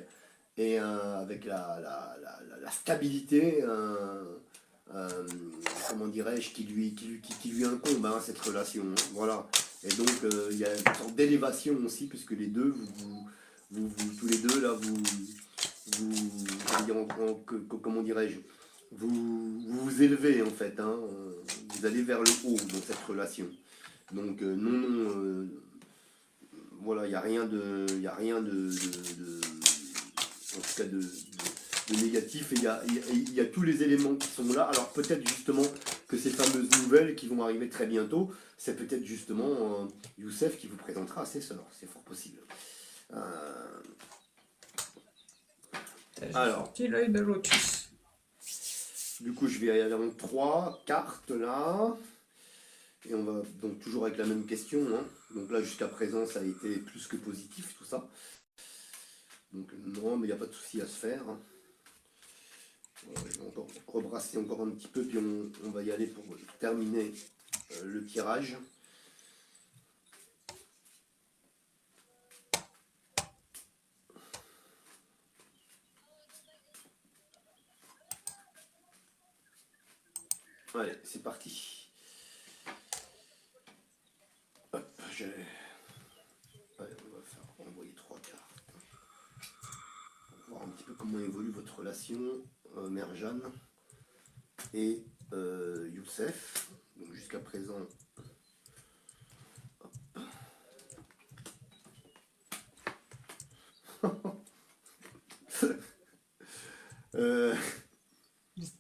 et avec la stabilité, comment dirais-je, qui lui incombe, hein, cette relation. Hein, voilà. Et donc, il y a une sorte d'élévation aussi, puisque les deux, tous les deux, là, je veux dire, comment dirais-je, vous élevez, en fait. Hein, vous allez vers le haut dans cette relation. Donc, non, non, voilà, il n'y a rien en tout cas de négatif, et il y a tous les éléments qui sont là. Alors peut-être justement que ces fameuses nouvelles qui vont arriver très bientôt, c'est peut-être justement Youssef qui vous présentera à ses sœurs, c'est fort possible. J'ai Alors, sorti l'œil de lotus. du coup je vais aller en 3 cartes là, et on va donc toujours avec la même question. Hein. Donc là jusqu'à présent ça a été plus que positif tout ça. Donc non, mais il n'y a pas de souci à se faire. Hein. Je vais encore rebrasser encore un petit peu, puis on va y aller pour terminer le tirage. Allez, c'est parti. Hop, allez, on va faire envoyer 3 cartes. Pour voir un petit peu comment évolue votre relation, Merjane et Youssef. Donc jusqu'à présent.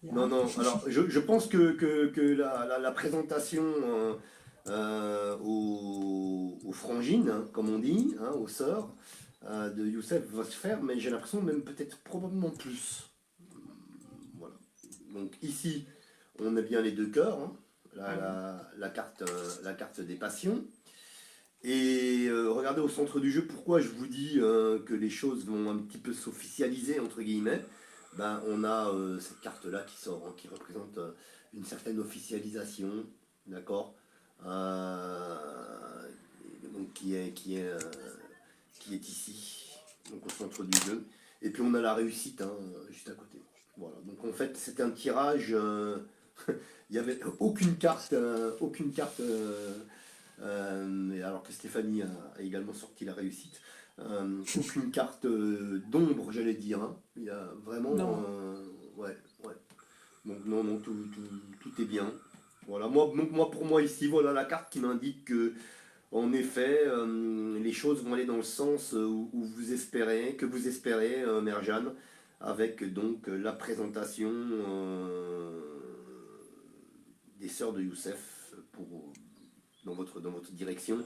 Non, non, alors je pense que la présentation aux frangines, hein, comme on dit, hein, aux sœurs de Youssef va se faire, mais j'ai l'impression même peut-être probablement plus. Voilà. Donc ici, on a bien les 2 cœurs, hein, la carte des passions. Et regardez au centre du jeu, pourquoi je vous dis que les choses vont un petit peu s'officialiser, entre guillemets. Ben, on a cette carte-là qui sort, hein, qui représente une certaine officialisation, d'accord. Donc qui est ici, donc au centre du jeu. Et puis on a la réussite hein, juste à côté. Voilà. Donc en fait, c'était un tirage. Il n'y avait aucune carte. Et alors que Stéphanie a également sorti la réussite. Aucune carte d'ombre, j'allais dire. Hein. Il y a vraiment. Ouais, ouais. Donc non, non, tout est bien. Voilà. Moi, pour moi ici, voilà la carte qui m'indique que En effet, les choses vont aller dans le sens où vous espérez, que vous espérez, Mère Jeanne, avec donc la présentation des sœurs de Youssef dans votre direction.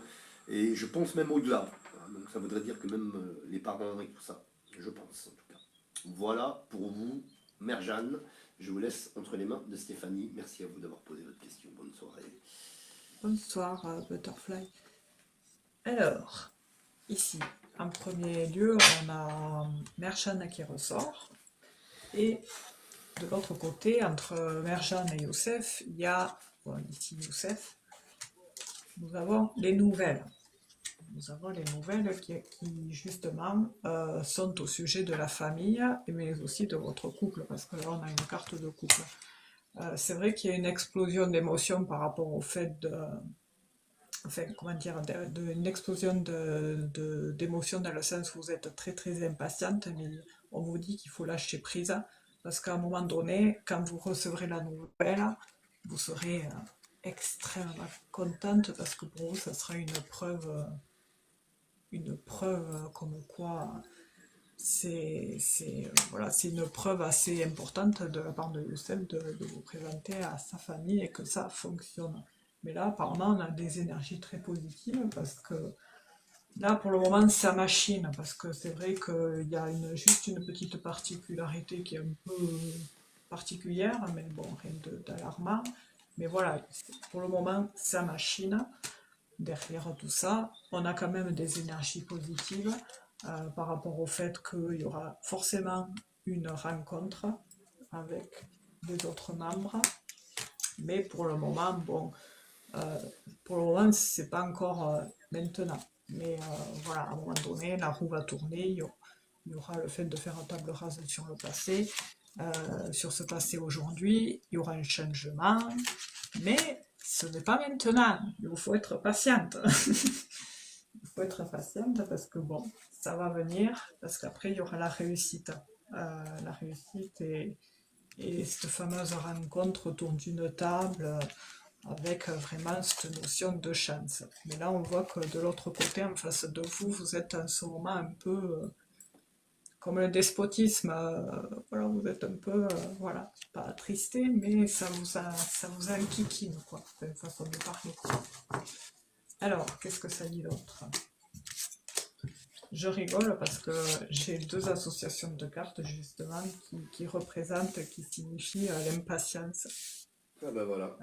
Et je pense même au-delà. Donc ça voudrait dire que même les parents et tout ça. Je pense en tout cas. Voilà pour vous, Mère Jeanne. Je vous laisse entre les mains de Stéphanie. Merci à vous d'avoir posé votre question. Bonne soirée. Bonsoir, Butterfly. Alors, ici, en premier lieu, on a Merchan qui ressort. Et de l'autre côté, entre Merchan et Youssef, il y a, bon, ici Youssef, nous avons les nouvelles. Nous avons les nouvelles qui justement, sont au sujet de la famille, mais aussi de votre couple, parce que là, on a une carte de couple. C'est vrai qu'il y a une explosion d'émotions par rapport au fait de... Enfin, comment dire, une explosion d'émotions dans le sens où vous êtes très très impatiente, mais on vous dit qu'il faut lâcher prise, parce qu'à un moment donné, quand vous recevrez la nouvelle, vous serez extrêmement contente, parce que pour vous, ça sera une preuve comme quoi voilà, c'est une preuve assez importante de la part de Youssef de vous présenter à sa famille et que ça fonctionne. Mais là, apparemment, on a des énergies très positives parce que là, pour le moment, ça machine. Parce que c'est vrai qu'il y a juste une petite particularité qui est un peu particulière, mais bon, rien d'alarmant. Mais voilà, pour le moment, ça machine. Derrière tout ça, on a quand même des énergies positives par rapport au fait qu'il y aura forcément une rencontre avec les autres membres. Mais pour le moment, bon, pour le moment, c'est pas encore maintenant. Mais voilà, à un moment donné, la roue va tourner, il y aura le fait de faire une table rase sur le passé, sur ce passé aujourd'hui, il y aura un changement, mais ce n'est pas maintenant, il vous faut être patiente. Il faut être patiente parce que bon, ça va venir, parce qu'après il y aura la réussite. La réussite et cette fameuse rencontre autour d'une table avec vraiment cette notion de chance. Mais là, on voit que de l'autre côté, en face de vous, vous êtes en ce moment un peu comme le despotisme. Voilà, vous êtes un peu, voilà, pas attristé, mais ça vous enquiquine, quoi. C'est une façon de parler. Alors, qu'est-ce que ça dit d'autre? Je rigole parce que j'ai deux associations de cartes, justement, qui représentent, qui signifient l'impatience. Ah bah voilà.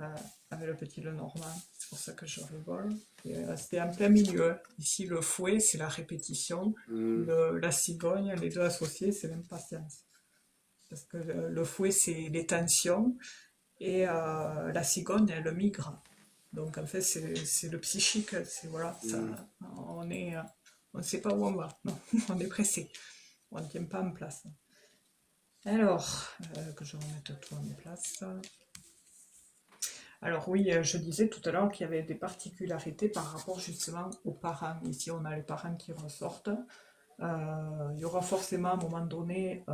Avec le petit Lenormand, c'est pour ça que je rigole. C'était en plein milieu. Ici, le fouet, c'est la répétition. La cigogne, les deux associés, c'est l'impatience. Parce que le fouet, c'est les tensions, et la cigogne, elle migre. Donc en fait, c'est le psychique. Voilà, ça, on ne sait pas où on va. Non, on est pressé. On ne tient pas en place. Alors, que je remette tout en place. Alors oui, je disais tout à l'heure qu'il y avait des particularités par rapport justement aux parents. Ici, on a les parents qui ressortent. Il y aura forcément à un moment donné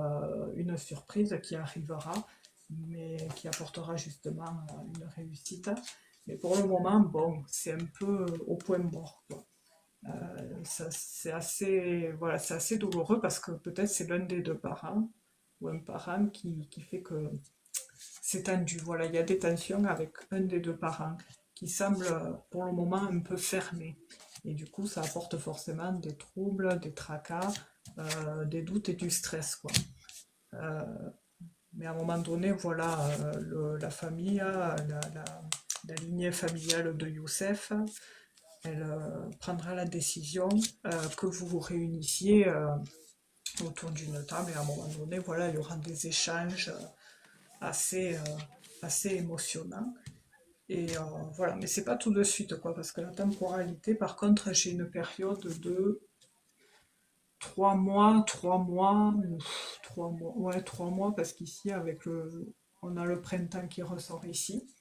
une surprise qui arrivera, mais qui apportera justement une réussite. Mais pour le moment, bon, c'est un peu au point mort, quoi. C'est assez, voilà, c'est assez douloureux parce que peut-être c'est l'un des deux parents ou un parent qui fait que c'est tendu. Voilà, il y a des tensions avec un des deux parents qui semble pour le moment un peu fermé. Et du coup, ça apporte forcément des troubles, des tracas, des doutes et du stress, quoi. Mais à un moment donné, voilà, la famille, la lignée familiale de Youssef, elle prendra la décision que vous vous réunissiez autour d'une table et à un moment donné, voilà, il y aura des échanges assez, assez émotionnants. Et voilà, mais c'est pas tout de suite, quoi, parce que la temporalité, par contre, j'ai une période de 3 mois, ou 3 mois, ouais, 3 mois, parce qu'ici, on a le printemps qui ressort ici.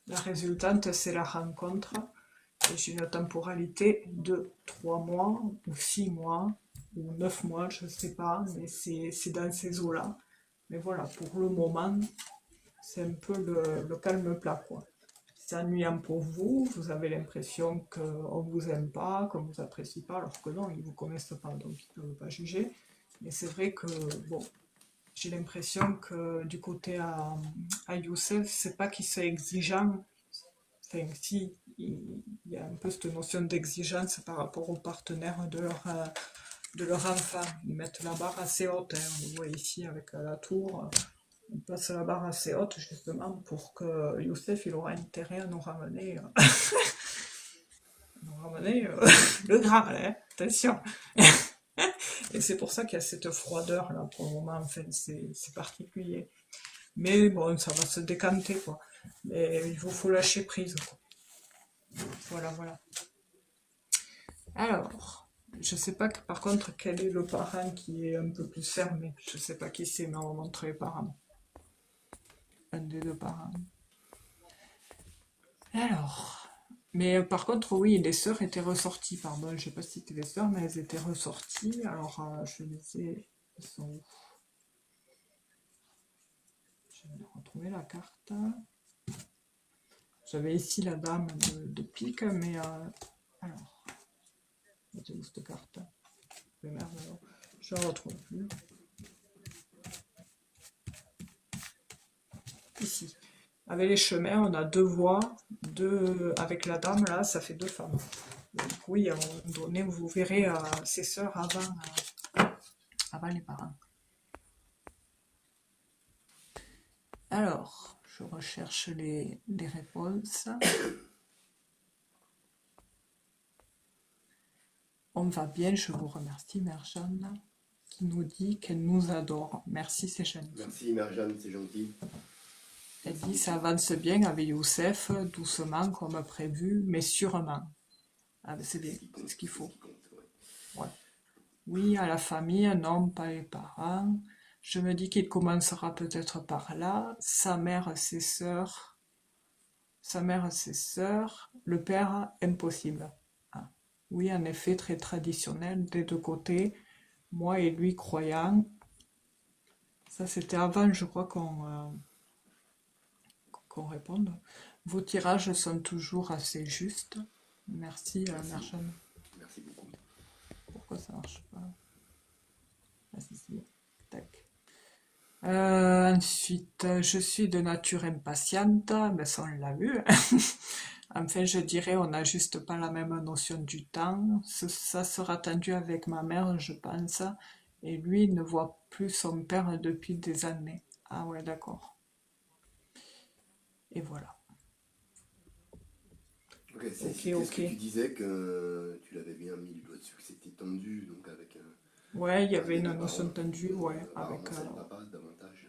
La résultante, c'est la rencontre. Et j'ai une temporalité de 3 mois, ou 6 mois, ou 9 mois, je sais pas, mais c'est dans ces eaux-là. Mais voilà, pour le moment, c'est un peu le calme plat, quoi. c'est ennuyant pour vous, vous avez l'impression qu'on ne vous aime pas, qu'on ne vous apprécie pas, alors que non, ils ne vous connaissent pas, donc ils ne peuvent pas juger. Mais c'est vrai que, bon, j'ai l'impression que du côté à Youssef, c'est pas qu'il soit exigeant, enfin si, il y a un peu cette notion d'exigence par rapport aux partenaires de leur enfant. Ils mettent la barre assez haute, hein. On le voit ici avec la tour. On passe la barre assez haute justement pour que Youssef il aura intérêt à nous ramener, le Graal, hein, attention. Et c'est pour ça qu'il y a cette froideur là pour le moment, enfin c'est particulier. Mais bon, ça va se décanter quoi. Mais il vous faut lâcher prise, quoi. Voilà, voilà. Alors, je sais pas par contre quel est le parent qui est un peu plus fermé. Je sais pas qui c'est, mais on va montrer les parents. Un des deux parents. Alors, mais par contre, oui, les sœurs étaient ressorties, pardon, je sais pas si c'était les sœurs, mais elles étaient ressorties. Alors, je les ai. Elles sont où? Je vais retrouver la carte. J'avais ici la dame de pique, mais alors, c'est où cette carte? Mais merde, alors, je la retrouve plus. Ici. Avec les chemins, on a deux voies, avec la dame là, ça fait deux femmes. Donc oui, à un moment donné, vous verrez ses sœurs avant les parents. Alors, je recherche les réponses. On va bien, je vous remercie, Mère Jeanne, qui nous dit qu'elle nous adore. Merci, c'est gentil. Merci Mère Jeanne, c'est gentil. Elle dit ça avance bien avec Youssef, doucement comme prévu, mais sûrement. Ah, ben c'est bien, c'est ce qu'il faut. Ouais. Oui, à la famille, non, pas les parents. Je me dis qu'il commencera peut-être par là. Sa mère, ses sœurs. Le père, impossible. Ah. Oui, en effet, très traditionnel des deux côtés. Moi et lui croyant. Ça, c'était avant, je crois, qu'on réponde. Vos tirages sont toujours assez justes. Merci, Merchant. Merci beaucoup. Pourquoi ça marche pas? Ah, si. Tac. Ensuite, je suis de nature impatiente, mais ça on l'a vu. Enfin, je dirais, on n'a juste pas la même notion du temps. Ça sera tendu avec ma mère, je pense. Et lui ne voit plus son père depuis des années. Ah ouais, d'accord. Et voilà. Ok, Ok, c'était ce que ok. tu disais que tu l'avais bien mis le doigt dessus, que c'était tendu, donc avec Ouais, il y avait les une deux notion parents. tendue, ouais, avec... Apparemment, ça ne va pas davantage.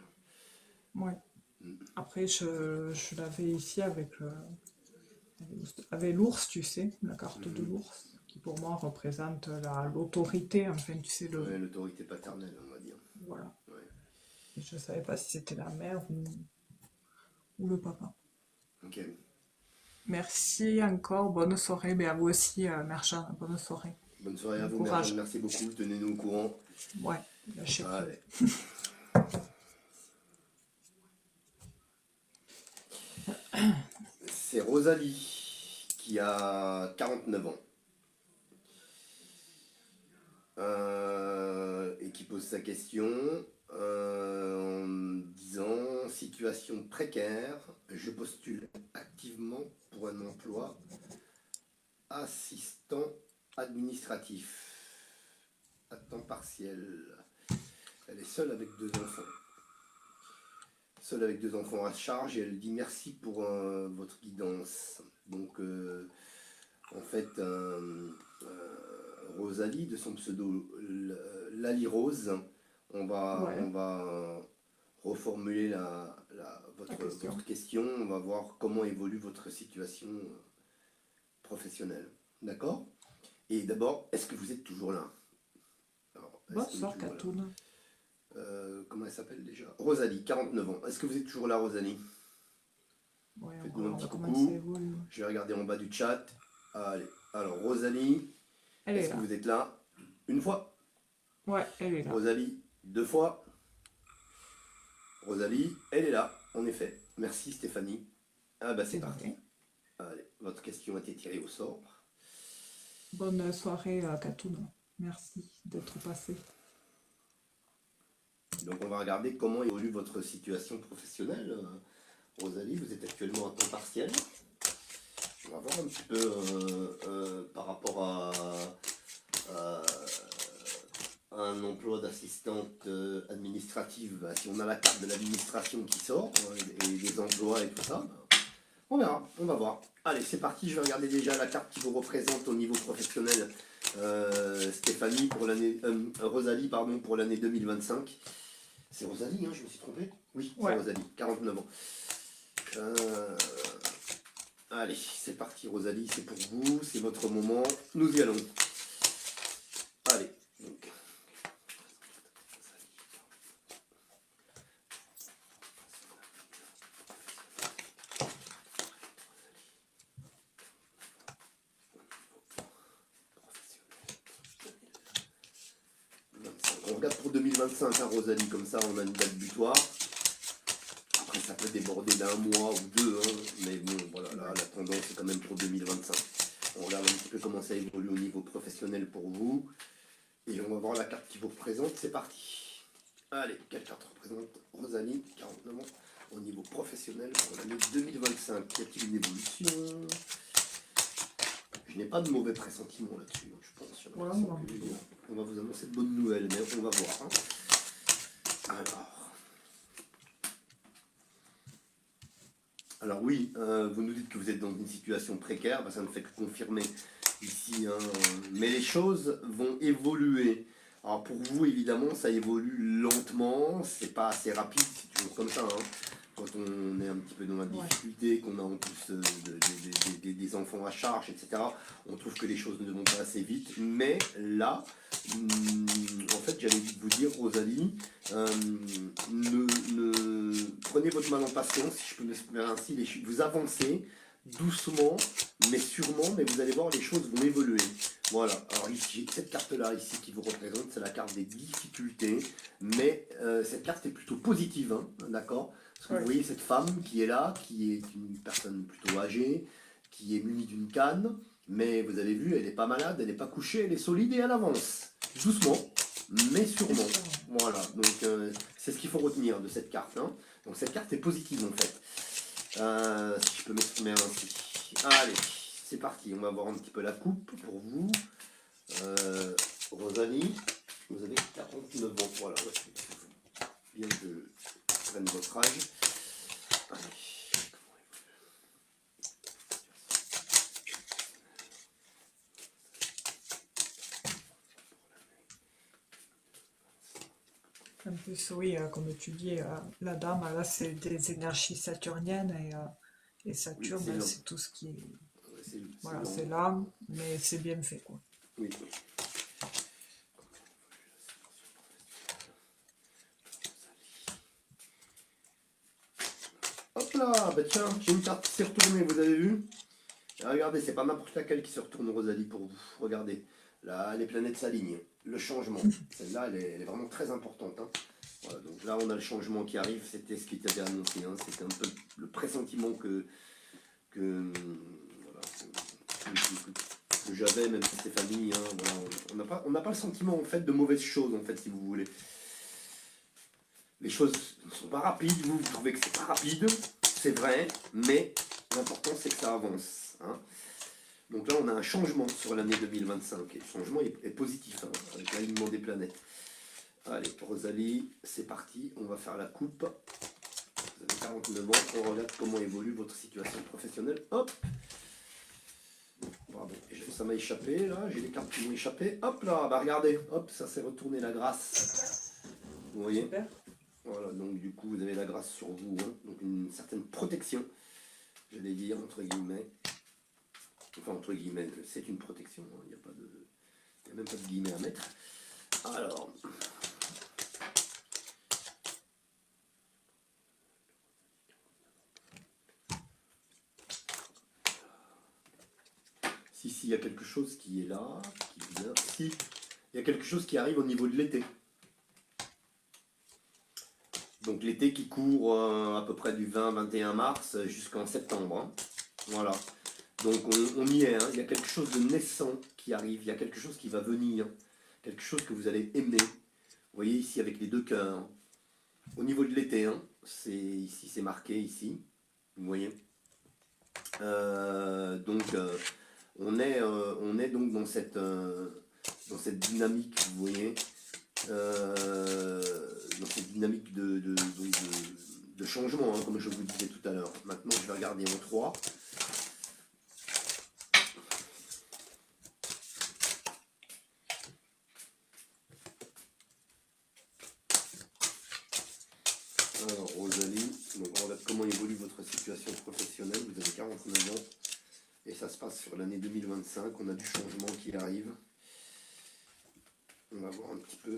ouais. Mm. Après, je l'avais ici avec l'ours, tu sais, la carte de l'ours, qui pour moi représente l'autorité, enfin, tu sais, Ouais, l'autorité paternelle, on va dire. voilà. Ouais. Et je savais pas si c'était la mère ou le papa. Ok. Merci encore, bonne soirée, mais à vous aussi, Merchan, bonne soirée. Bonne soirée à Bon vous, Mère Jeanne, courage. merci beaucoup, tenez-nous au courant. Ouais, lâchez prise. Allez. C'est Rosalie qui a 49 ans et qui pose sa question en disant situation précaire, je postule activement pour un emploi assistant administratif à temps partiel. Elle est seule avec deux enfants. Seule avec deux enfants à charge et elle dit merci pour votre guidance. Donc en fait Rosalie de son pseudo Lali Rose, on Ouais, va reformuler votre question, on va voir comment évolue votre situation professionnelle. D'accord? Et d'abord, est-ce que vous êtes toujours là? Alors, bonsoir, Katoun. comment elle s'appelle déjà? Rosalie, 49 ans. Est-ce que vous êtes toujours là, Rosalie? Ouais, Faites-nous un on petit va commencer à coucou. évoluer. Je vais regarder en bas du chat. Allez. Alors, Rosalie, Elle est est-ce que là. vous êtes là? Une fois? Ouais, elle est là. Rosalie, deux fois? Rosalie, elle est là, en effet. Merci Stéphanie. Ah bah c'est C'est parti. vrai. Allez, votre question a été tirée au sort. Bonne soirée, Katoun. Merci d'être passé. Donc on va regarder comment évolue votre situation professionnelle. Rosalie, vous êtes actuellement à temps partiel. On va voir un petit peu par rapport à un emploi d'assistante administrative. Bah, si on a la carte de l'administration qui sort et des emplois et tout ça, bah, on verra, on va voir. Allez, c'est parti, je vais regarder déjà la carte qui vous représente au niveau professionnel. Stéphanie pour l'année, Rosalie pardon, pour l'année 2025. C'est Rosalie, hein, je me suis trompé? Oui, Ouais. c'est Rosalie, 49 ans. Allez, c'est parti Rosalie, c'est pour vous, c'est votre moment, nous y allons. Allez, donc. On regarde pour 2025, hein, Rosalie, comme ça on a une date butoir. Après ça peut déborder d'un mois ou deux, hein, mais bon voilà, là, la tendance est quand même pour 2025. On regarde un petit peu comment ça évolue au niveau professionnel pour vous. Et on va voir la carte qui vous représente, c'est parti. Allez, quelle carte représente Rosalie, 49 ans, au niveau professionnel pour l'année 2025? Y a-t-il une évolution? Je n'ai pas de mauvais pressentiments là-dessus, hein, je pense. Ouais, On va vous annoncer de bonnes nouvelles, mais on va voir. Hein. Alors oui, vous nous dites que vous êtes dans une situation précaire, bah, ça ne fait que confirmer ici, hein, mais les choses vont évoluer. Alors pour vous, évidemment, ça évolue lentement, c'est pas assez rapide, c'est toujours comme ça. Hein. Quand on est un petit peu dans la difficulté, qu'on a en plus des enfants à charge, etc., on trouve que les choses ne vont pas assez vite. Mais là, en fait, j'allais vous dire, Rosalie, prenez votre mal en patience, si je peux m'exprimer ainsi, vous avancez doucement, mais sûrement, mais vous allez voir, les choses vont évoluer. Voilà, alors ici, cette carte-là, ici, qui vous représente, c'est la carte des difficultés, mais cette carte est plutôt positive, hein, d'accord? Parce que vous voyez cette femme qui est là, qui est une personne plutôt âgée, qui est munie d'une canne, mais vous avez vu, elle n'est pas malade, elle n'est pas couchée, elle est solide et elle avance. Doucement, mais sûrement. Voilà, donc c'est ce qu'il faut retenir de cette carte. Hein. Donc cette carte est positive en fait. Si je peux m'exprimer ainsi. Allez, c'est parti, on va voir un petit peu la coupe pour vous. Rosalie, vous avez 49 ans. Voilà, bien que je prenne votre âge. Allez. En plus, oui, comme tu dis, la dame, là, c'est des énergies saturniennes et Saturne, Oui, c'est tout ce qui est. c'est Voilà, c'est l'âme, mais c'est bien fait, quoi. Oui. Hop là, bah tiens, j'ai une carte qui s'est retournée, vous avez vu? Regardez, c'est pas n'importe laquelle qui se retourne, Rosalie, pour vous. Regardez, là, les planètes s'alignent. Le changement, celle-là, elle est vraiment très importante. Hein. Voilà, donc là, on a le changement qui arrive. C'était ce qui était annoncé. Hein. C'était un peu le pressentiment que j'avais, même si Stéphanie. Hein, voilà, on n'a pas le sentiment, en fait, de mauvaises choses, en fait, si vous voulez. Les choses ne sont pas rapides. Vous trouvez que c'est pas rapide. C'est vrai, mais l'important, c'est que ça avance. Hein. Donc là, on a un changement sur l'année 2025. Et le changement est positif, hein, avec l'alignement des planètes. Allez, Rosalie, c'est parti. On va faire la coupe. Vous avez 49 ans. On regarde comment évolue votre situation professionnelle. Hop. Bravo. Ça m'a échappé, là. J'ai des cartes qui m'ont échappé. Hop là, bah regardez. Hop, ça s'est retourné la grâce. Vous voyez? Super. Voilà, donc du coup, vous avez la grâce sur vous. Hein, donc une certaine protection, j'allais dire, entre guillemets. Enfin, entre guillemets, c'est une protection, il n'y a même pas de guillemets à mettre. Alors, si, il y a quelque chose qui est là, qui vient, si, il y a quelque chose qui arrive au niveau de l'été. Donc l'été qui court à peu près du 20-21 mars jusqu'en septembre. Hein. Voilà. Donc on y est, hein. Il y a quelque chose de naissant qui arrive, il y a quelque chose qui va venir, quelque chose que vous allez aimer. Vous voyez ici avec les deux cœurs. Au niveau de l'été, hein, ici c'est marqué ici, vous voyez. Donc on est donc dans cette dynamique, vous voyez, dans cette dynamique de changement, hein, comme je vous disais tout à l'heure. Maintenant, je vais regarder en 3. Alors, Rosalie, donc on regarde comment évolue votre situation professionnelle. Vous avez 49 ans et ça se passe sur l'année 2025. On a du changement qui arrive. On va voir un petit peu.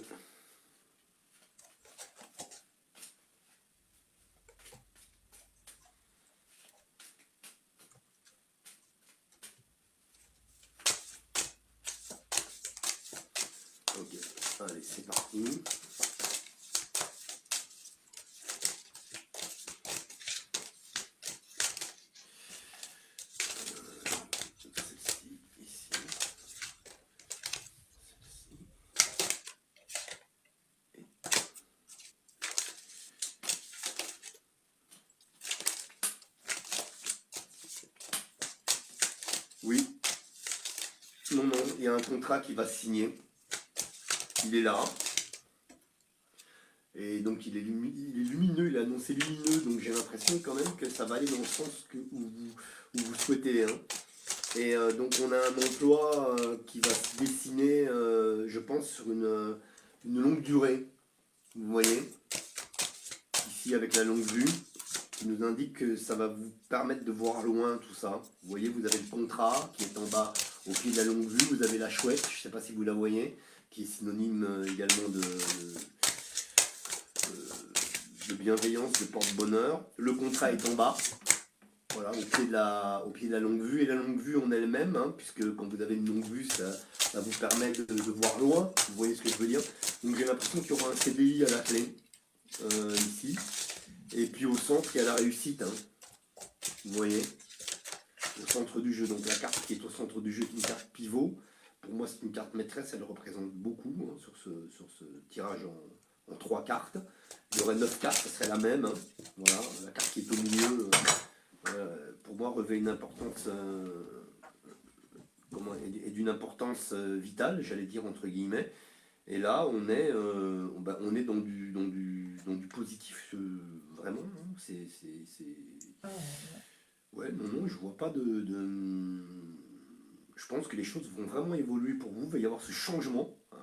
Ok, allez, c'est parti. Celle-ci, ici. Oui, non, non, il y a un contrat qui va se signer. Il est là. Et donc il est lumineux, il est annoncé lumineux, donc j'ai l'impression quand même que ça va aller dans le sens où vous souhaitez, hein. Et donc on a un emploi qui va se dessiner, je pense, sur une longue durée. Vous voyez, ici avec la longue vue, qui nous indique que ça va vous permettre de voir loin tout ça. Vous voyez, vous avez le contrat qui est en bas au pied de la longue vue, vous avez la chouette, je ne sais pas si vous la voyez, qui est synonyme également de bienveillance, de porte-bonheur. Le contrat est en bas, voilà, au pied de la longue vue. Et la longue vue en elle-même, hein, puisque quand vous avez une longue vue, ça vous permet de voir loin, vous voyez ce que je veux dire. Donc j'ai l'impression qu'il y aura un CDI à la clé, ici. Et puis au centre, il y a la réussite, hein, vous voyez, au centre du jeu. Donc la carte qui est au centre du jeu est une carte pivot. Pour moi, c'est une carte maîtresse, elle représente beaucoup, hein, sur ce tirage en 3 cartes. Il y aurait 9 cartes, ce serait la même, hein. Voilà, la carte qui est au milieu, pour moi, revêt une importance, et d'une importance vitale, j'allais dire entre guillemets. Et là, on est dans du positif, vraiment. Hein. Ah, Ouais, non, non, je vois pas Je pense que les choses vont vraiment évoluer pour vous. Il va y avoir ce changement, hein,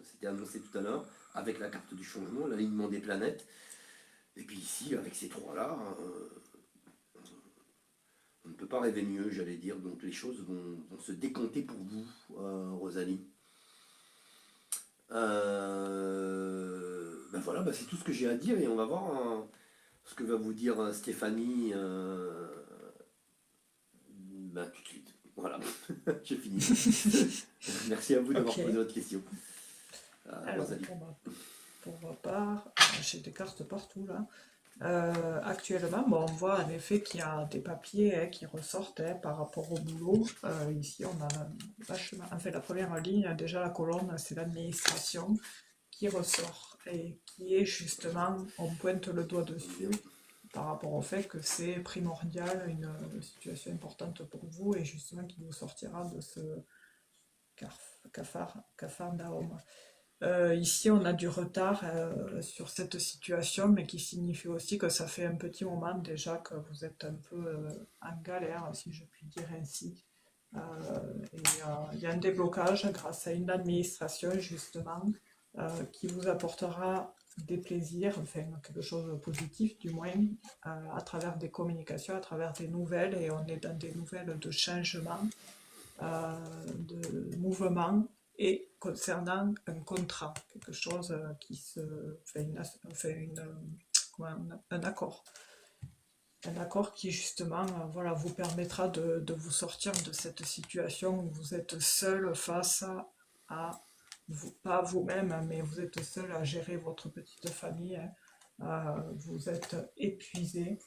c'était annoncé tout à l'heure, avec la carte du changement, l'alignement des planètes. Et puis ici, avec ces trois-là, on ne peut pas rêver mieux, j'allais dire. Donc les choses vont se décompter pour vous, Rosalie. Ben voilà, ben c'est tout ce que j'ai à dire et on va voir ce que va vous dire Stéphanie ben, tout de suite. Voilà, j'ai fini. Merci à vous d'avoir ok. posé votre question. Alors, Rosalie. pour ma part, j'ai des cartes partout là. Actuellement, bon, on voit en effet qu'il y a des papiers hein, qui ressortent hein, par rapport au boulot. Ici, on a vachement, en fait, la première ligne, déjà la colonne, c'est l'administration qui ressort et qui est justement, on pointe le doigt dessus par rapport au fait que c'est primordial, une situation importante pour vous et justement qui vous sortira de ce capharnaüm. Ici, on a du retard sur cette situation, mais qui signifie aussi que ça fait un petit moment déjà que vous êtes un peu en galère, si je puis dire ainsi. Euh, et il y a un déblocage grâce à une administration, justement, qui vous apportera des plaisirs, enfin quelque chose de positif du moins, à travers des communications, à travers des nouvelles, et on est dans des nouvelles de changement, de mouvement, et concernant un contrat, quelque chose qui se fait un accord. Un accord qui justement voilà, vous permettra de vous sortir de cette situation où vous êtes seul face à vous, pas vous-même, mais vous êtes seul à gérer votre petite famille. Hein. Vous êtes épuisé.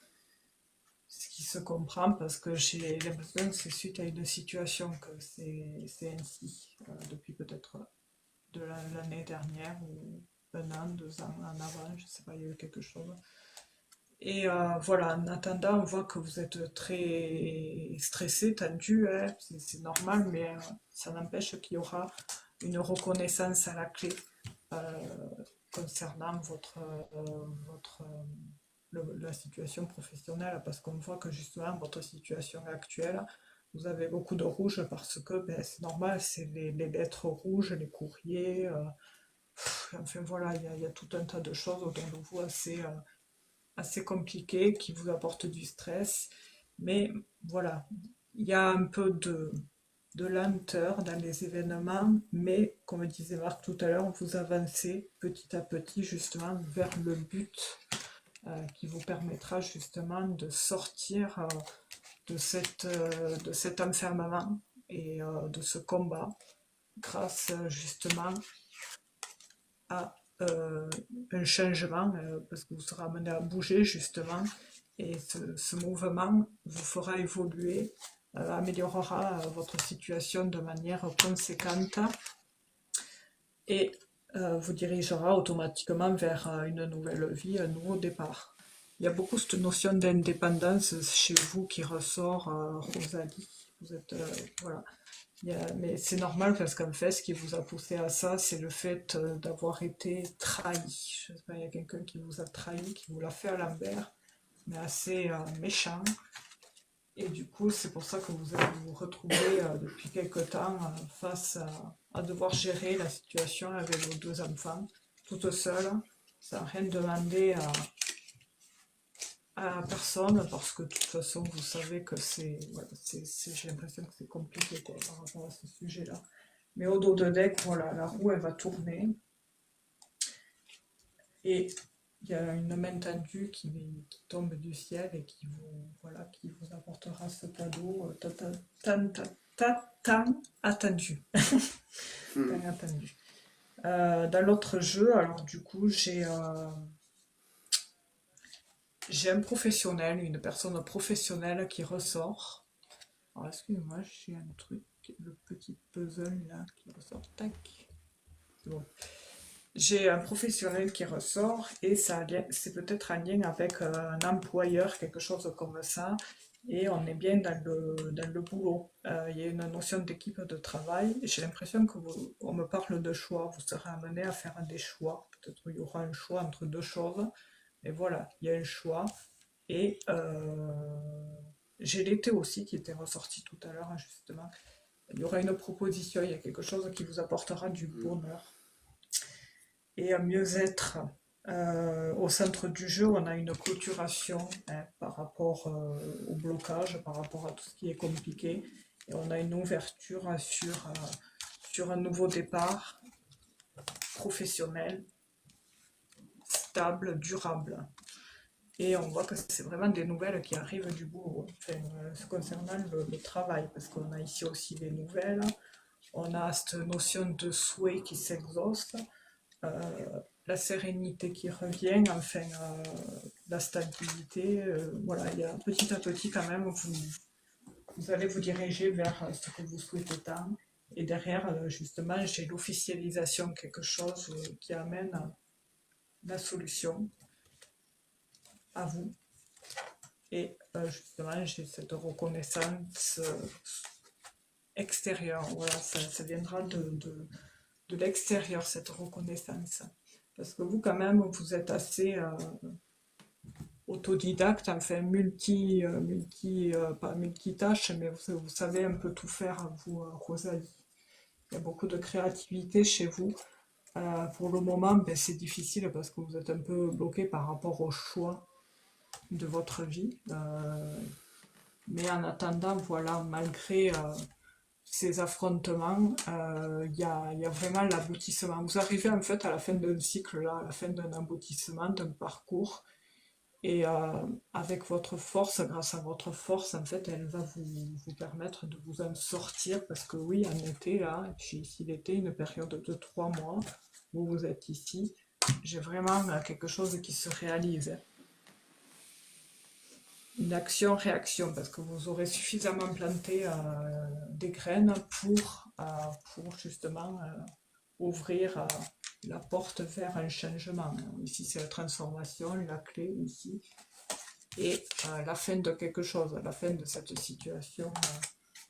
ce qui se comprend parce que j'ai l'impression que c'est suite à une situation que c'est ainsi, depuis peut-être de l'année dernière ou un an, 2 ans en avant, je sais pas, il y a eu quelque chose. Et voilà, en attendant, on voit que vous êtes très stressé, tendu, hein, c'est normal, mais ça n'empêche qu'il y aura une reconnaissance à la clé euh, concernant la situation professionnelle, parce qu'on voit que justement, votre situation actuelle, vous avez beaucoup de rouge parce que ben, c'est normal, c'est les lettres rouges, les courriers, enfin voilà, il y a tout un tas de choses autour de vous assez compliquées qui vous apportent du stress. Mais voilà, il y a un peu de lenteur dans les événements, mais comme disait Marc tout à l'heure, vous avancez petit à petit justement vers le but qui vous permettra justement de sortir de cet enfermement et de ce combat grâce justement à un changement, parce que vous serez amené à bouger justement, et ce mouvement vous fera évoluer, améliorera votre situation de manière conséquente et vous dirigera automatiquement vers une nouvelle vie, un nouveau départ. Il y a beaucoup cette notion d'indépendance chez vous qui ressort, Rosalie. Vous êtes, voilà. Mais c'est normal parce qu'en fait, ce qui vous a poussé à ça, c'est le fait d'avoir été trahi. Je sais pas, il y a quelqu'un qui vous a trahi, qui vous l'a fait à l'envers, mais assez méchant. Et du coup, c'est pour ça que vous allez vous retrouver depuis quelque temps face à devoir gérer la situation avec vos 2 enfants, toute seule, sans rien demander à personne, parce que de toute façon, vous savez que voilà, j'ai l'impression que c'est compliqué quoi, par rapport à ce sujet-là. Mais au dos de deck, voilà, la roue, elle va tourner. Et il y a une main tendue qui tombe du ciel et voilà, qui vous apportera ce cadeau tant attendu. Tant attendu. Dans l'autre jeu, alors du coup, j'ai un professionnel, une personne professionnelle qui ressort. Alors, excusez-moi, j'ai un truc, le petit puzzle là qui ressort. Tac. C'est bon. J'ai un professionnel qui ressort et c'est peut-être un lien avec un employeur, quelque chose comme ça. Et on est bien dans le boulot. Il y a une notion d'équipe de travail. J'ai l'impression qu'on me parle de choix. Vous serez amené à faire des choix. Peut-être qu'il y aura un choix entre deux choses. Mais voilà, il y a un choix. Et j'ai l'été aussi qui était ressorti tout à l'heure, justement. Il y aura une proposition, il y a quelque chose qui vous apportera du bonheur et un mieux-être. Au centre du jeu, on a une clôturation par rapport au blocage, par rapport à tout ce qui est compliqué. Et on a une ouverture sur un nouveau départ professionnel, stable, durable. Et on voit que c'est vraiment des nouvelles qui arrivent du bout, enfin, concernant le travail, parce qu'on a ici aussi des nouvelles. On a cette notion de souhait qui s'exauce, la sérénité qui revient, enfin, la stabilité. Voilà, il y a petit à petit quand même, vous allez vous diriger vers ce que vous souhaitez tant. Et derrière, justement, j'ai l'officialisation, quelque chose qui amène la solution à vous. Et justement, j'ai cette reconnaissance extérieure. Voilà, ça viendra de l'extérieur, cette reconnaissance. Parce que vous, quand même, vous êtes assez autodidacte, enfin pas multitâche, mais vous savez un peu tout faire, vous, Rosalie. Il y a beaucoup de créativité chez vous. Pour le moment, ben, c'est difficile parce que vous êtes un peu bloqué par rapport au choix de votre vie. Mais en attendant, voilà, malgré ces affrontements, il y a vraiment l'aboutissement. Vous arrivez en fait à la fin d'un cycle, là, à la fin d'un aboutissement, d'un parcours. Et avec votre force, grâce à votre force, en fait, elle va vous permettre de vous en sortir. Parce que oui, en été, là, j'ai ici l'été, une période de 3 mois, où vous êtes ici, j'ai vraiment quelque chose qui se réalise. une action-réaction, parce que vous aurez suffisamment planté des graines pour justement ouvrir la porte vers un changement. Ici, c'est la transformation, la clé ici, et la fin de quelque chose, la fin de cette situation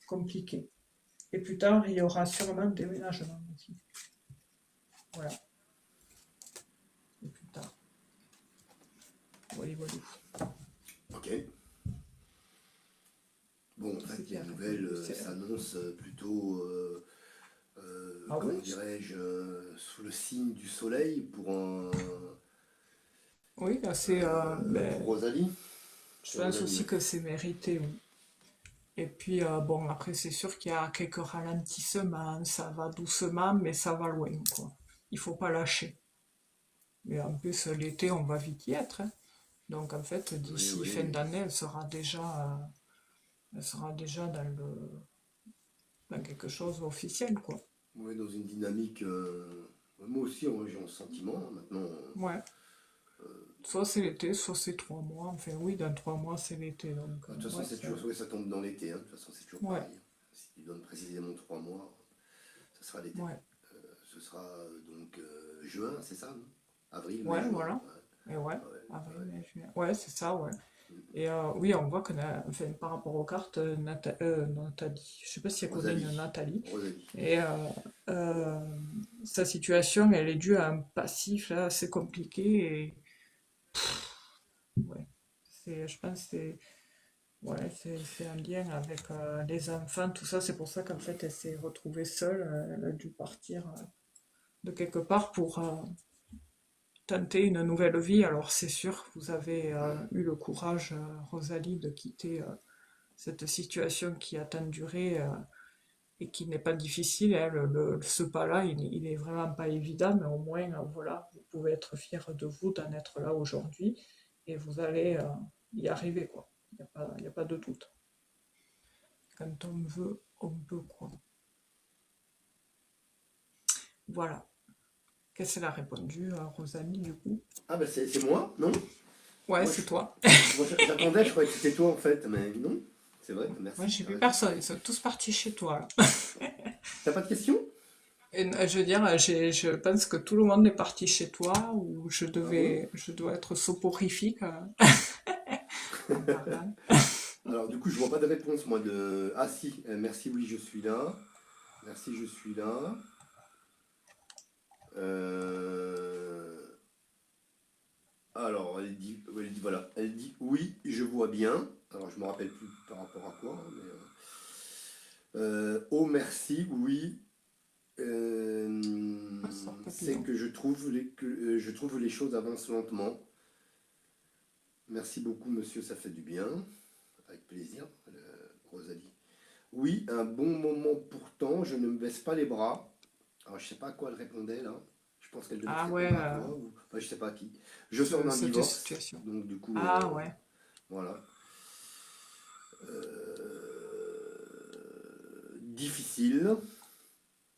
compliquée. Et plus tard, il y aura sûrement un déménagement aussi. Voilà. Et plus tard. Voilà, voilà. Ok. Bon, en fait, C'est les bien, nouvelles c'est- s'annoncent plutôt, Ah comment oui? dirais-je, sous le signe du soleil Oui, là, pour Rosalie. je C'est pense Rosalie. aussi que c'est mérité, oui. Et puis, bon, après, c'est sûr qu'il y a quelques ralentissements, ça va doucement, mais ça va loin, quoi. Il faut pas lâcher. Et en plus, l'été, on va vite y être, hein. Donc, en fait, Oui, d'ici fin oui. d'année, elle sera déjà dans quelque chose officiel, quoi. Oui, dans une dynamique. Moi aussi, j'ai un sentiment maintenant. Ouais. Soit c'est l'été, soit c'est 3 mois. Enfin, oui, dans 3 mois, c'est l'été. Donc, De toute façon, ouais, c'est toujours, ouais, ça tombe dans l'été. Hein. De toute façon, c'est toujours ouais, pareil. Si tu donnes précisément 3 mois, ça sera l'été. ouais, Ce sera donc juin, c'est ça, non? Avril, mai, ouais, juin. voilà. Et ouais, Ouais, ouais, avril, ouais. mai, juin. Ouais, c'est ça, ouais. Et oui, on voit enfin, par rapport aux cartes, Nathalie, je sais pas si elle connaît une Rosalie. Nathalie, Rosalie. et euh, sa situation, elle est due à un passif là, assez compliqué, et ouais, je pense que ouais, c'est un lien avec les enfants, tout ça, c'est pour ça qu'en fait, elle s'est retrouvée seule, elle a dû partir de quelque part pour tenter une nouvelle vie. Alors c'est sûr, vous avez eu le courage, Rosalie, de quitter cette situation qui a tant duré et qui n'est pas difficile, hein. Ce pas-là, il est vraiment pas évident, mais au moins, voilà, vous pouvez être fier de vous d'en être là aujourd'hui et vous allez y arriver, quoi. Il y a pas de doute. Quand on veut, on peut, quoi. Voilà. Qu'est-ce qu'elle a répondu, Rosalie, du coup? Ah, ben c'est moi, non? Ouais, Moi, c'est toi. j'attendais, je croyais que c'était toi en fait, mais non. C'est vrai, Moi, merci, j'ai t'as vu raison. personne, ils sont tous partis chez toi, là. T'as pas de questions? Et, je veux dire, je pense que tout le monde est parti chez toi, ou Ah bon? je dois être soporifique en parlant. Alors, du coup, je vois pas de réponse, moi, de. Ah, si, merci, oui, je suis là. Merci, je suis là. Euh, Alors, voilà, elle dit oui, je vois bien. Alors, je me rappelle plus par rapport à quoi, hein, oh, merci, oui. Ah, ça peut C'est bien. que je trouve les choses avancent lentement. Merci beaucoup, monsieur, ça fait du bien. Avec plaisir, Rosalie. Oui, un bon moment pourtant, je ne me baisse pas les bras. Alors, je sais pas à quoi elle répondait là. Je pense qu'elle devait te Ah ouais, répondre à toi, ou enfin, je sais pas à qui. Je sors d'un cette divorce, situation. donc du coup, Ah ouais. voilà. Difficile.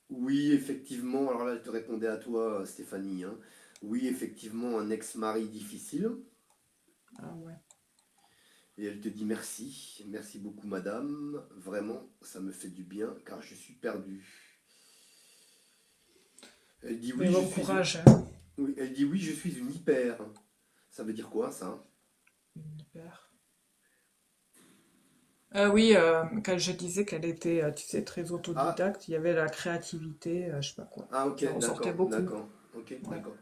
Oui, effectivement. Alors là, elle te répondait à toi, Stéphanie. Hein. Oui, effectivement, un ex-mari difficile. Ah ouais. Et elle te dit merci. Merci beaucoup, madame. Vraiment, ça me fait du bien car je suis perdue. Elle dit Mais oui, je bon suis courage, hein. oui, elle dit oui, je suis une hyper. Ça veut dire quoi ça? Hyper. Oui, quand je disais qu'elle était, tu sais, très Ah, autodidacte, il y avait la créativité, je sais pas quoi. ah Ça ok, ressortait d'accord, beaucoup. d'accord. Ok, Ouais. d'accord.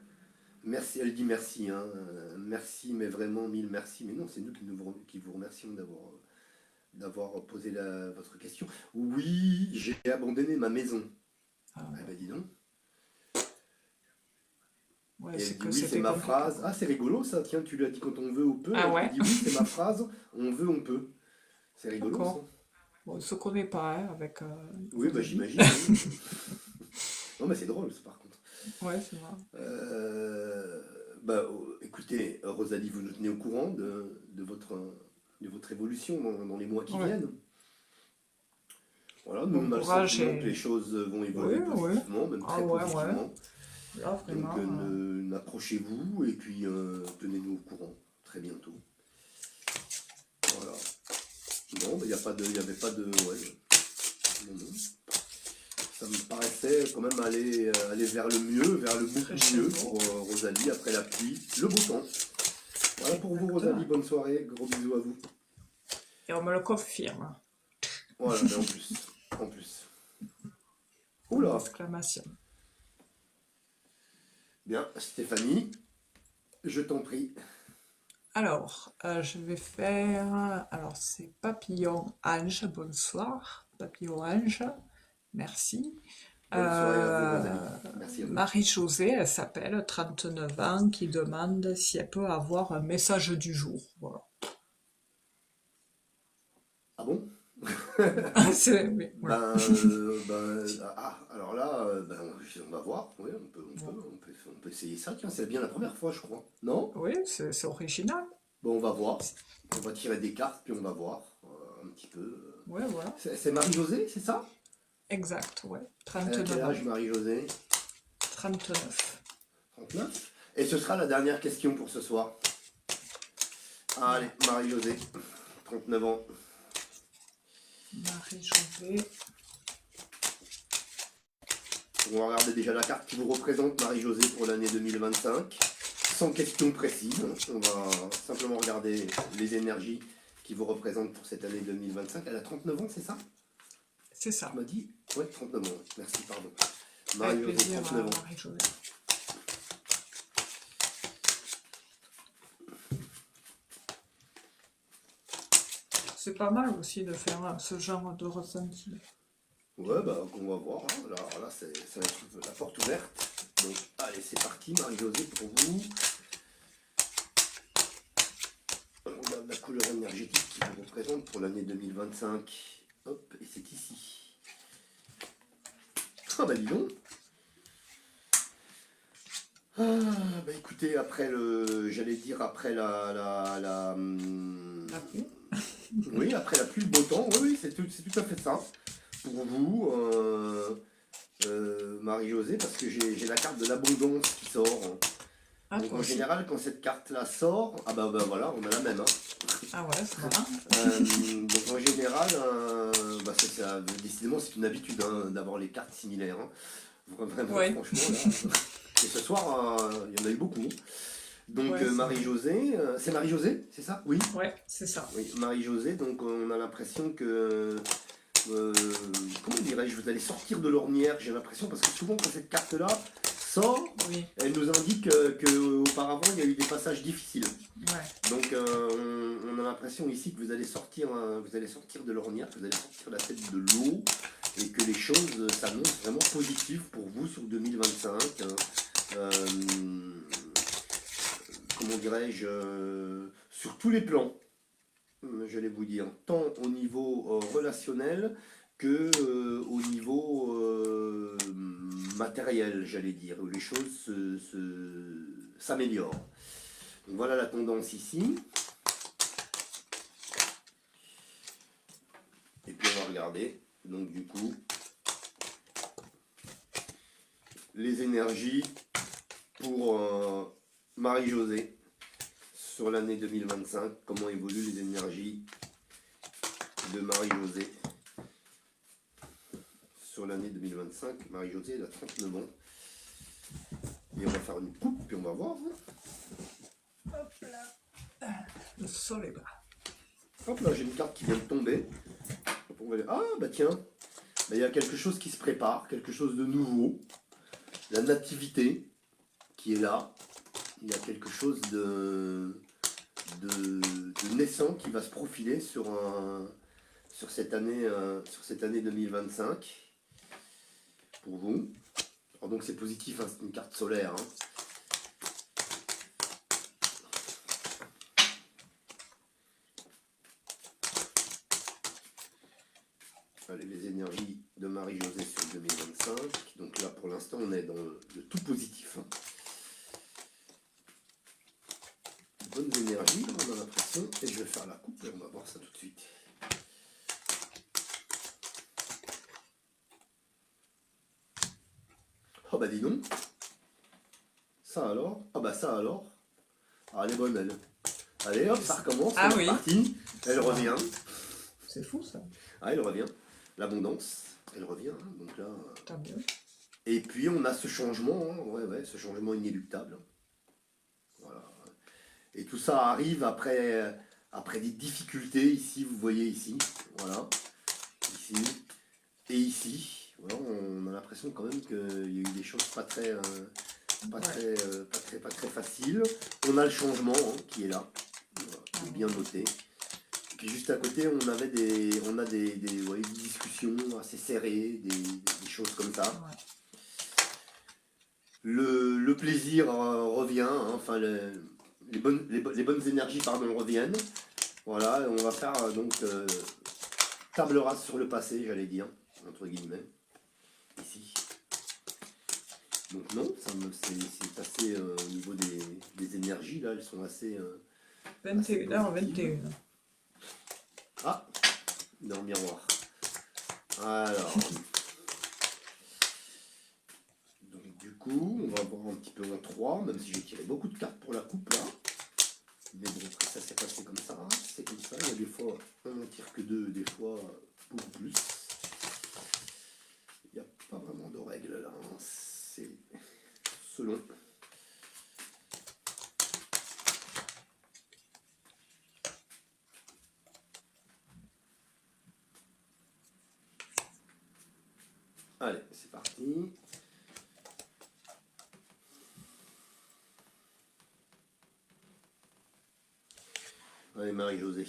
Merci, elle dit merci, hein. Merci, mais vraiment mille merci. Mais non, c'est nous qui vous remercions d'avoir posé votre question. Oui, j'ai abandonné ma maison. Ah Eh ouais. ben dis donc. Ouais, Et elle c'est dit que oui, c'est c'était ma compliqué, phrase. quoi. Ah, c'est rigolo ça, tiens, tu l'as dit quand on veut, on peut. Ah Elle te ouais? dit oui, c'est ma phrase, on veut, on peut. C'est rigolo ça. D'accord. Bon, on ne se connaît pas, hein, avec Oui, bah Rosalie. j'imagine. Hein. Non, mais c'est drôle ça par contre. Ouais, c'est vrai. Euh, Écoutez, Rosalie, vous nous tenez au courant de votre évolution dans les mois qui Ouais. viennent. Voilà, nous Bon on a le courage sentiment que les et... choses vont Oui, évoluer oui. positivement, même Ah très ouais, ouais. positivement. Là, Donc vraiment. approchez-vous et puis tenez-nous au courant très bientôt. Voilà. Non, mais il n'y avait pas de... Ouais. Non, non. Ça me paraissait quand même aller vers le mieux, vers le beaucoup Très mieux chaud. pour Rosalie après la pluie, le beau temps. Voilà pour vous Rosalie, bonne soirée, gros bisous à vous. Et on me le confirme. Voilà, mais en plus, en plus. Oula, Exclamation. bien, Stéphanie, je t'en prie. Alors, je vais faire... Alors, c'est Papillon Ange, bonsoir. Papillon Ange, merci. Bonne soirée à vous Rosalie, merci à vous. Marie-Josée, elle s'appelle, 39 ans, qui demande si elle peut avoir un message du jour. Voilà. Ah bon? Oui, voilà. Alors là, on va voir, oui, on peut essayer ça, tiens, c'est bien la première fois je crois, non? Oui, c'est original. Bon, on va voir, on va tirer des cartes, puis on va voir un petit peu. Oui, voilà. C'est Marie-Josée, c'est ça? Exact, ouais. Elle a quel 39 ans. âge Marie-Josée? 39. 39. Et ce sera la dernière question pour ce soir. Allez, Marie-Josée, 39 ans. Marie-Josée. On va regarder déjà la carte qui vous représente, Marie-Josée, pour l'année 2025. Sans question précise, on va simplement regarder les énergies qui vous représentent pour cette année 2025. Elle a 39 ans, c'est ça? C'est ça. Tu m'as dit? Oui, 39 ans. Merci, pardon. Avec Marie-Josée, plaisir, 39 ans. Marie-Josée. C'est pas mal aussi de faire ce genre de ressenti. Ouais, bah, on va voir. Hein. Alors là, ça va être la porte ouverte. Donc, allez, c'est parti, Marie-Josée, pour vous. On regarde la couleur énergétique qui vous représente pour l'année 2025. Hop, et c'est ici. Ah, bah, dis donc. Ah, bah, écoutez, après j'allais dire après La pluie. oui, après la pluie, le beau temps. Oui, oui, c'est tout à fait ça. Pour vous, Marie-Josée, parce que j'ai la carte de l'abondance qui sort. Ah, Donc toi en aussi. général, quand cette carte-là sort, ah bah voilà, on a la même. Hein. Ah ouais, c'est marrant. Donc en général, décidément c'est une habitude hein, d'avoir les cartes similaires. Hein. Vraiment, Oui. franchement, là. Et ce soir, il y en a eu beaucoup. Donc Ouais, c'est Marie-Josée, c'est Marie-Josée, c'est ça? Oui. Ouais, c'est ça. Oui, Marie-Josée, donc on a l'impression que comment dirais-je, vous allez sortir de l'ornière, j'ai l'impression, parce que souvent quand cette carte-là sort, Oui. elle nous indique qu'auparavant il y a eu des passages difficiles. Ouais. Donc on a l'impression ici que vous allez sortir de l'ornière, que vous allez sortir la tête de l'eau et que les choses s'annoncent vraiment positives pour vous sur 2025. Comment dirais-je, sur tous les plans. J'allais vous dire, tant au niveau relationnel que au niveau matériel, j'allais dire, où les choses s'améliorent. Donc voilà la tendance ici. Et puis on va regarder, donc du coup, les énergies pour Marie-Josée. Sur l'année 2025, comment évoluent les énergies de Marie-Josée sur l'année 2025. Marie-Josée, elle a 39 ans. Et on va faire une coupe, puis on va voir. Hop là. Le sol est bas. Hop là, j'ai une carte qui vient de tomber. Ah, bah tiens, il y a quelque chose qui se prépare, quelque chose de nouveau. La nativité qui est là. Il y a quelque chose de naissant qui va se profiler sur cette année 2025 pour vous. Alors donc c'est positif, hein, c'est une carte solaire. Hein. Allez, les énergies de Marie-Josée sur 2025. Donc là pour l'instant on est dans le tout positif. Hein. Bonnes énergies, on a l'impression, et je vais faire la coupe et on va voir ça tout de suite. Oh bah dis donc, ça alors, ah bah ça alors, ah elle est bonne elle. Allez hop, ça recommence, Ah c'est oui. parti. Elle revient. C'est fou ça, Ah, elle revient. L'abondance, elle revient. Hein. Donc là. tant mieux. Et puis on a ce changement, hein. Ouais, ce changement inéluctable. Voilà. Et tout ça arrive après des difficultés. Ici, vous voyez ici. Voilà. Ici. Et ici. Voilà, on a l'impression quand même qu'il y a eu des choses pas très faciles. On a le changement hein, qui est là. Voilà, qui est bien noté. Puis juste à côté, on a des discussions assez serrées, des choses comme ça. Ouais. Le plaisir revient, hein, enfin les bonnes énergies reviennent. Voilà, et on va faire table rase sur le passé, j'allais dire, entre guillemets, ici. Donc non, c'est assez au niveau des énergies, là, elles sont assez... 21h21. Ah, dans le miroir. Alors, donc du coup, on va voir un petit peu en 3, même si j'ai tiré beaucoup de cartes pour la coupe là. Mais bon, ça s'est passé comme ça, c'est comme ça. Il y a des fois, on n'en tire que 2, des fois, beaucoup plus. Il n'y a pas vraiment de règles là, hein. C'est selon. Allez, c'est parti. Allez, Marie-Josée.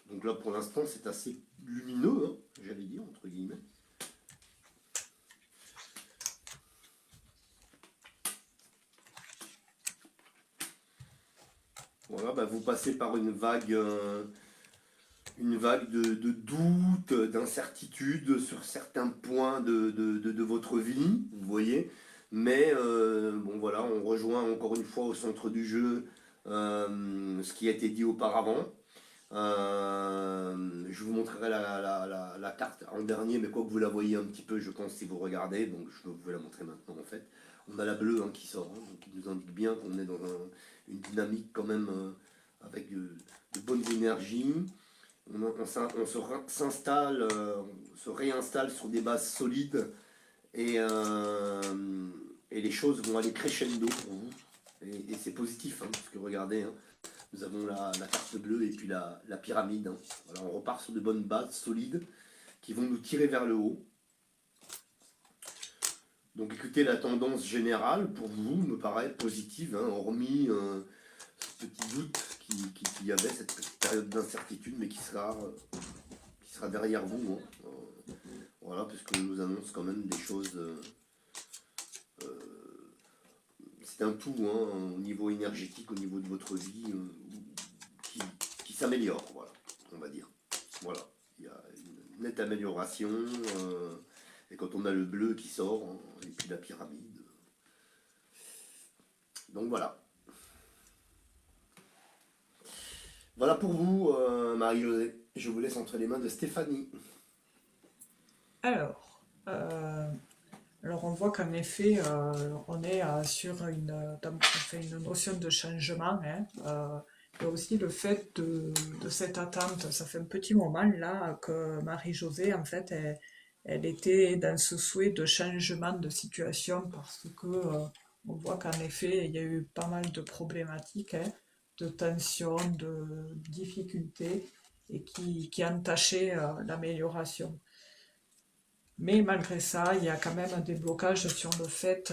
Donc là, pour l'instant, c'est assez lumineux, hein, j'allais dire, entre guillemets. Voilà, bah, vous passez par une vague de doute, d'incertitude sur certains points de votre vie, vous voyez. Mais bon voilà, on rejoint encore une fois au centre du jeu ce qui a été dit auparavant. Je vous montrerai la carte en dernier, mais quoi que vous la voyez un petit peu, je pense, si vous regardez. Donc je peux vous la montrer maintenant en fait. On a la bleue hein, qui sort, hein, donc qui nous indique bien qu'on est dans une dynamique quand même avec de bonnes énergies. On s'installe, se réinstalle sur des bases solides et les choses vont aller crescendo pour vous. Et c'est positif, hein, parce que regardez, hein, nous avons la carte bleue et puis la pyramide. Hein. Voilà, on repart sur de bonnes bases solides qui vont nous tirer vers le haut. Donc écoutez, la tendance générale pour vous me paraît positive, hein, hormis ce petit doute qu'il y avait, cette petite période d'incertitude, mais qui sera derrière vous. Hein. Voilà, puisqu'on nous annonce quand même des choses. C'est un tout hein, au niveau énergétique, au niveau de votre vie, qui s'améliore, voilà, on va dire. Voilà, il y a une nette amélioration. Et quand on a le bleu qui sort, hein, et puis la pyramide. Donc voilà. Voilà pour vous, Marie-Josée. Je vous laisse entre les mains de Stéphanie. Alors, on voit qu'en effet, on est sur une notion de changement. Hein, et aussi le fait de cette attente. Ça fait un petit moment là que Marie-Josée, en fait, elle était dans ce souhait de changement de situation parce que on voit qu'en effet, il y a eu pas mal de problématiques, hein, de tensions, de difficultés et qui entachaient l'amélioration. Mais malgré ça, il y a quand même un déblocage sur le fait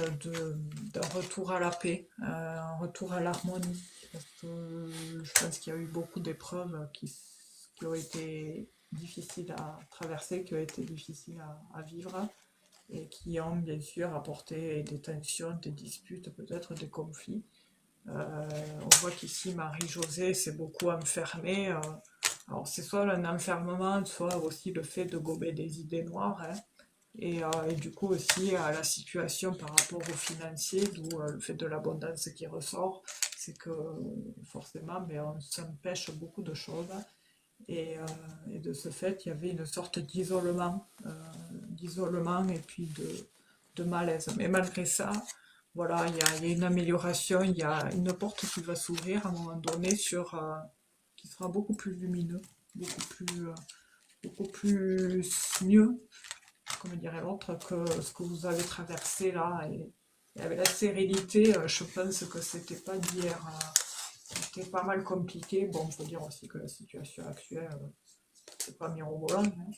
d'un retour à la paix, un retour à l'harmonie. Parce que je pense qu'il y a eu beaucoup d'épreuves qui ont été difficiles à traverser, qui ont été difficiles à vivre, et qui ont bien sûr apporté des tensions, des disputes, peut-être des conflits. On voit qu'ici, Marie-Josée s'est beaucoup enfermée. Alors c'est soit un enfermement, soit aussi le fait de gober des idées noires, hein. Et du coup aussi à la situation par rapport au financier, d'où le fait de l'abondance qui ressort, c'est que forcément on s'empêche beaucoup de choses. Et de ce fait, il y avait une sorte d'isolement et puis de malaise. Mais malgré ça, voilà, il y a une amélioration, il y a une porte qui va s'ouvrir à un moment donné qui sera beaucoup plus lumineux. beaucoup plus mieux, comme dirait l'autre, que ce que vous avez traversé là. Et avec la sérénité, je pense que c'était pas d'hier. C'était pas mal compliqué. Bon, il faut dire aussi que la situation actuelle, c'est pas mirobolant, hein.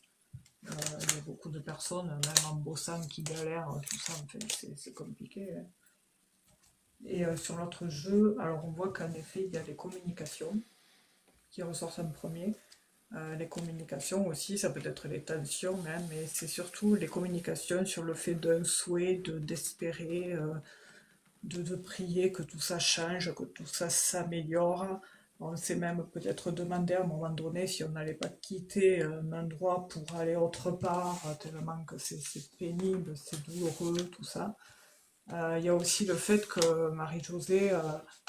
Il y a beaucoup de personnes, même en bossant, qui galèrent, tout ça, enfin, c'est compliqué, hein. Et sur l'autre jeu, alors on voit qu'en effet, il y a les communications qui ressortent en premier. Les communications aussi, ça peut être les tensions, hein, mais c'est surtout les communications sur le fait d'un souhait, d'espérer, de prier que tout ça change, que tout ça s'améliore. On s'est même peut-être demandé à un moment donné si on n'allait pas quitter un endroit pour aller autre part, tellement que c'est pénible, c'est douloureux, tout ça. Il y a aussi le fait que Marie-Josée,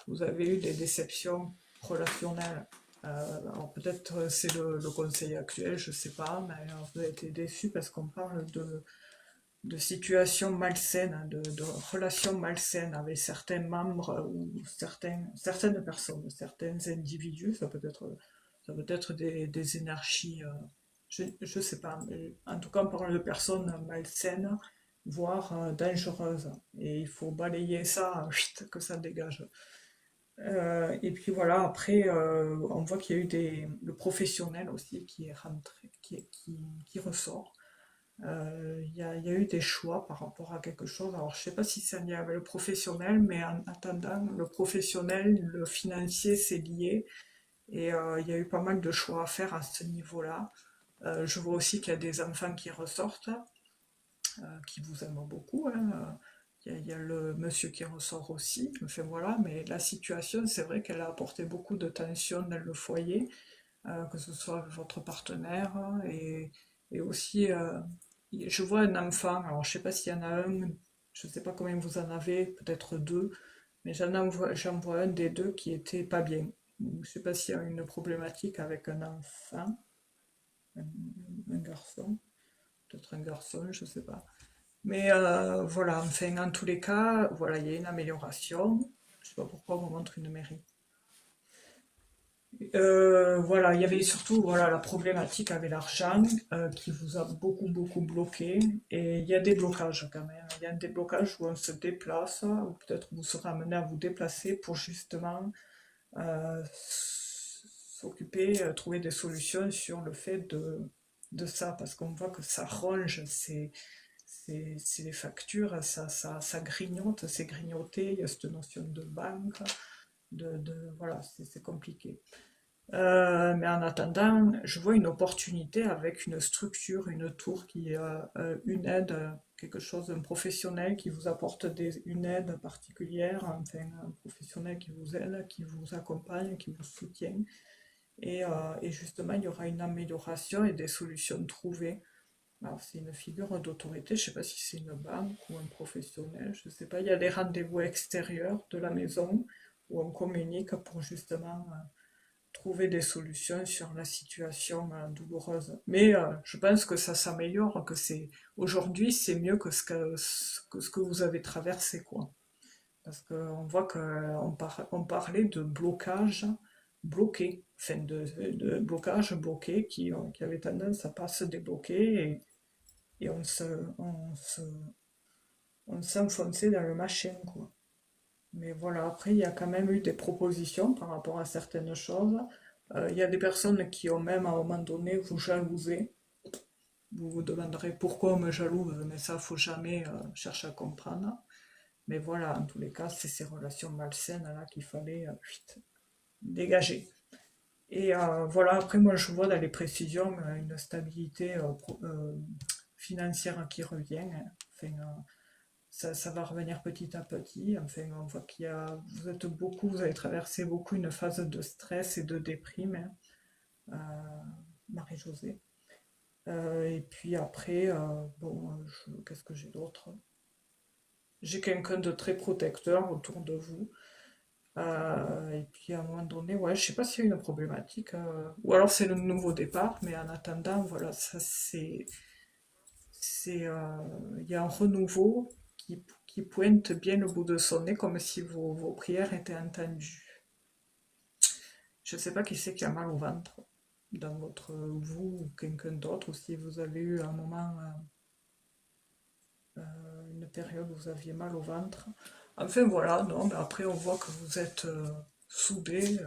vous avez eu des déceptions relationnelles. Alors peut-être c'est le conseil actuel, je sais pas, mais vous avez été déçus parce qu'on parle de situations malsaines, de relations malsaines avec certains membres ou certaines personnes, certains individus. Ça peut être des énergies, je sais pas, mais en tout cas on parle de personnes malsaines, voire dangereuses. Et il faut balayer ça, chut, que ça dégage. Et puis voilà, après, on voit qu'il y a eu le professionnel aussi qui est rentré, qui ressort. Il y a eu des choix par rapport à quelque chose. Alors, je sais pas si c'est lié avec le professionnel, mais en attendant, le professionnel, le financier, c'est lié. Et il y a eu pas mal de choix à faire à ce niveau-là. Je vois aussi qu'il y a des enfants qui ressortent, qui vous aiment beaucoup, hein. Il y a le monsieur qui ressort aussi. Enfin voilà, mais la situation, c'est vrai qu'elle a apporté beaucoup de tension dans le foyer, que ce soit avec votre partenaire et aussi, je vois un enfant, alors je sais pas s'il y en a un, je sais pas combien vous en avez, peut-être deux, mais j'en vois un des deux qui était pas bien. Je sais pas s'il y a une problématique avec un enfant, un garçon, peut-être un garçon, je sais pas. Mais voilà, enfin, en tous les cas, voilà, il y a une amélioration. Je sais pas pourquoi on me montre une mairie. Voilà, il y avait surtout voilà, la problématique avec l'argent qui vous a beaucoup beaucoup bloqué et il y a des blocages quand même. Il y a des blocages où on se déplace ou peut-être vous serez amené à vous déplacer pour justement s'occuper, trouver des solutions sur le fait de ça parce qu'on voit que ça ronge, c'est les factures, ça grignote, c'est grignoté, il y a cette notion de banque, voilà, c'est compliqué. Mais en attendant, je vois une opportunité avec une structure, une tour qui a une aide, quelque chose d'un professionnel qui vous apporte une aide particulière, enfin un professionnel qui vous aide, qui vous accompagne, qui vous soutient. Et justement, il y aura une amélioration et des solutions trouvées. Alors, c'est une figure d'autorité, je ne sais pas si c'est une banque ou un professionnel, je ne sais pas. Il y a des rendez-vous extérieurs de la maison où on communique pour justement trouver des solutions sur la situation douloureuse. Mais je pense que ça s'améliore, que c'est aujourd'hui c'est mieux que ce que vous avez traversé, quoi. Parce qu'on voit qu'on parlait de blocage bloqué, enfin de blocage bloqué qui avait tendance à pas se débloquer et on s'enfonçait dans le machin, quoi. Mais voilà, après, il y a quand même eu des propositions par rapport à certaines choses. Il y a des personnes qui ont même à un moment donné vous jalousé. Vous vous demanderez pourquoi on me jalouse, mais ça, faut jamais chercher à comprendre. Mais voilà, en tous les cas, c'est ces relations malsaines là qu'il fallait dégager. Et voilà, après, moi, je vois dans les précisions une stabilité financière qui revient, hein. Enfin, ça va revenir petit à petit. Enfin, on voit vous avez traversé beaucoup une phase de stress et de déprime, hein, Marie-Josée. Et puis après, bon, qu'est-ce que j'ai d'autre? J'ai quelqu'un de très protecteur autour de vous. Et puis à un moment donné, ouais, je sais pas s'il y a une problématique, ou alors c'est le nouveau départ, mais en attendant, voilà, ça il y a un renouveau qui pointe bien le bout de son nez, comme si vos prières étaient entendues. Je sais pas qui c'est qui a mal au ventre. dans votre, vous ou quelqu'un d'autre, ou si vous avez eu un moment, une période où vous aviez mal au ventre. Enfin voilà, non, mais après on voit que vous êtes soudés,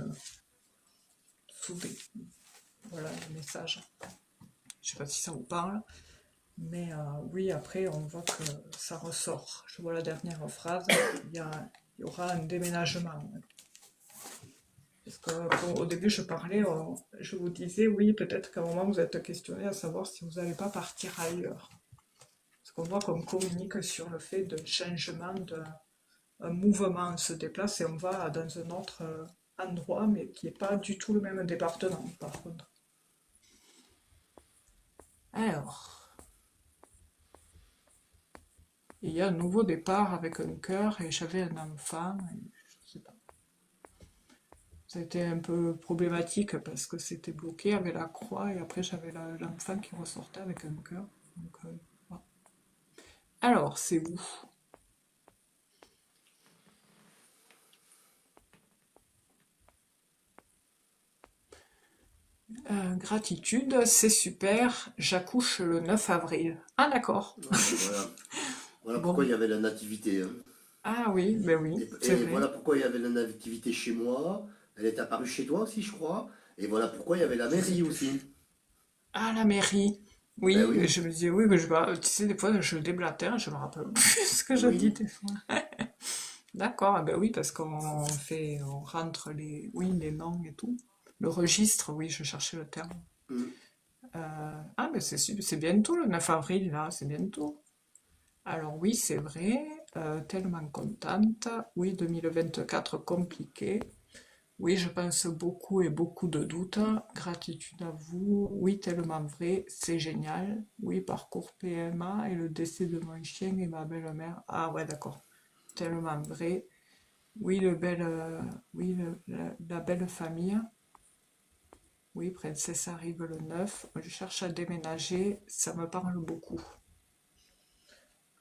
soudés. Voilà le message. Je sais pas si ça vous parle, mais oui, après on voit que ça ressort. Je vois la dernière phrase, il y aura un déménagement. Parce que au début je parlais, je vous disais oui, peut-être qu'à un moment vous êtes questionné à savoir si vous n'allez pas partir ailleurs. Parce qu'on voit qu'on communique sur le fait de changement, un mouvement, on se déplace et on va dans un autre endroit, mais qui n'est pas du tout le même département par contre. Alors, il y a un nouveau départ avec un cœur et j'avais un enfant, et je sais pas. Ça a été un peu problématique parce que c'était bloqué avec la croix et après j'avais l'enfant qui ressortait avec un cœur. Donc, voilà. Alors, c'est où? Gratitude, c'est super, j'accouche le 9 avril. Ah d'accord. Ouais, voilà. Voilà pourquoi Bon. il y avait la nativité, hein. Ah oui, ben oui, c'est Et vrai. voilà pourquoi il y avait la nativité chez moi. Elle est apparue chez toi aussi, je crois. Et voilà pourquoi il y avait la Je sais mairie plus. aussi. Ah, la mairie. Ben Oui, oui, je me disais, oui, mais tu sais, des fois, je déblatère, je me rappelle plus ce que je dis oui. des fois. D'accord, ah ben oui, parce on rentre oui, les noms et tout. Le registre, oui, je cherchais le terme. Mm. Ah, ben c'est bientôt le 9 avril, là, c'est bientôt. Alors oui, c'est vrai, tellement contente. Oui, 2024 compliqué. Oui, je pense beaucoup et beaucoup de doutes. Gratitude à vous. Oui, tellement vrai, c'est génial. Oui, parcours PMA et le décès de mon chien et ma belle-mère. Ah ouais, d'accord. Tellement vrai. Oui, oui, la belle famille. Oui, princesse arrive le 9. Je cherche à déménager. Ça me parle beaucoup.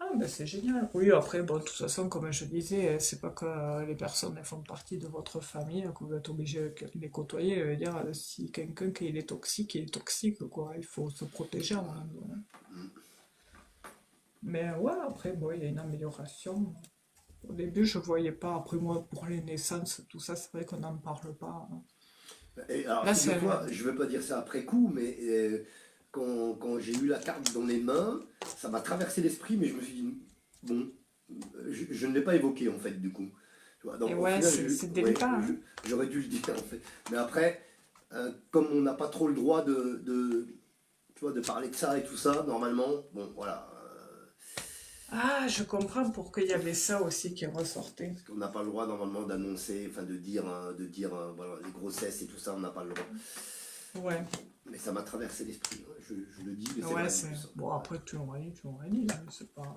Ah, ben c'est génial. Oui, après, bon, de toute façon, comme je disais, c'est pas que les personnes elles font partie de votre famille, que vous êtes obligé de les côtoyer. Je veux dire, si quelqu'un qui est toxique, il est toxique, quoi. Il faut se protéger à un moment donné. Mais ouais, après, bon, il y a une amélioration. Au début, je voyais pas. Après, moi, pour les naissances, tout ça, c'est vrai qu'on n'en parle pas. Et alors, Là, c'est... figure-toi, je veux pas dire ça après coup, mais quand j'ai eu la carte dans les mains, ça m'a traversé l'esprit, mais je me suis dit, bon, je ne l'ai pas évoqué en fait, du coup. Tu vois, Et donc, au ouais, final, c'est ouais, délicat, hein. j'aurais dû le dire en fait. Mais après, comme on n'a pas trop le droit tu vois, de parler de ça et tout ça, normalement, bon, voilà. Ah, je comprends pourquoi il y avait ça aussi qui ressortait. Parce qu'on n'a pas le droit normalement d'annoncer, enfin de dire voilà, les grossesses et tout ça, on n'a pas le droit. Ouais. Mais ça m'a traversé l'esprit, hein. Je le dis, mais c'est Ouais, vrai en c'est... plus, hein. Bon, Ouais. après, tu l'aurais dit, hein, c'est pas...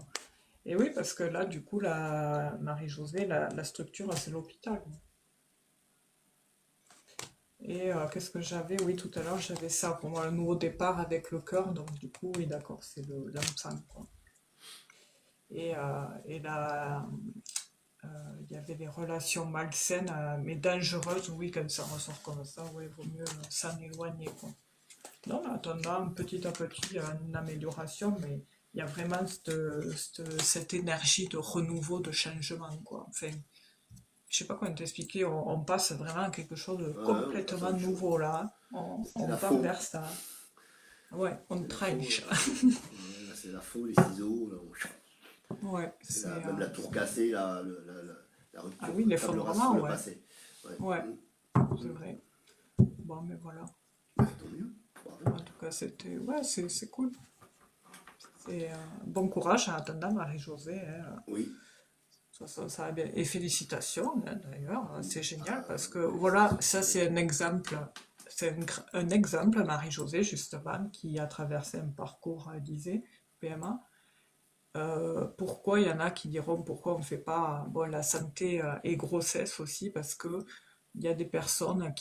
Et oui, parce que là, du coup, la Marie-Josée, la structure, c'est l'hôpital. Et qu'est-ce que j'avais? Oui, tout à l'heure, j'avais ça pour moi, le nouveau départ avec le cœur. Donc, du coup, oui, d'accord, c'est l'âme quoi. Et là, il y avait des relations malsaines, mais dangereuses. Oui, quand ça ressort comme ça, oui, il vaut mieux s'en éloigner, quoi. Non, mais attendant, petit à petit, il y a une amélioration, mais il y a vraiment cette énergie de renouveau, de changement, quoi. Enfin, je sais pas comment t'expliquer, on passe vraiment à quelque chose de Ouais, on passe à complètement autre chose. nouveau là. C'est On la va faux. vers ça. Ouais, on C'est la faux, là. tranche. Ouais, là, c'est la faux, les ciseaux. Là, Ouais, c'est même la tour cassée, la Ah rupture, oui, table rase sur l'effondrement, le ouais. passé. Ouais. Ouais, Mm. c'est Mm. vrai. Bon, mais voilà. Bah, tant mieux. Bravo. En tout cas, c'était... Ouais, c'est cool. Et bon courage en attendant, Marie-Josée, hein. Oui. Ça va bien. Et félicitations, hein, d'ailleurs, c'est génial Ah, parce que c'est voilà, ça gentil. c'est un exemple. C'est un exemple, Marie-Josée, justement, qui a traversé un parcours, disait, PMA. Pourquoi il y en a qui diront pourquoi on ne fait pas bon, la santé et grossesse aussi, parce que il y a des personnes enfin,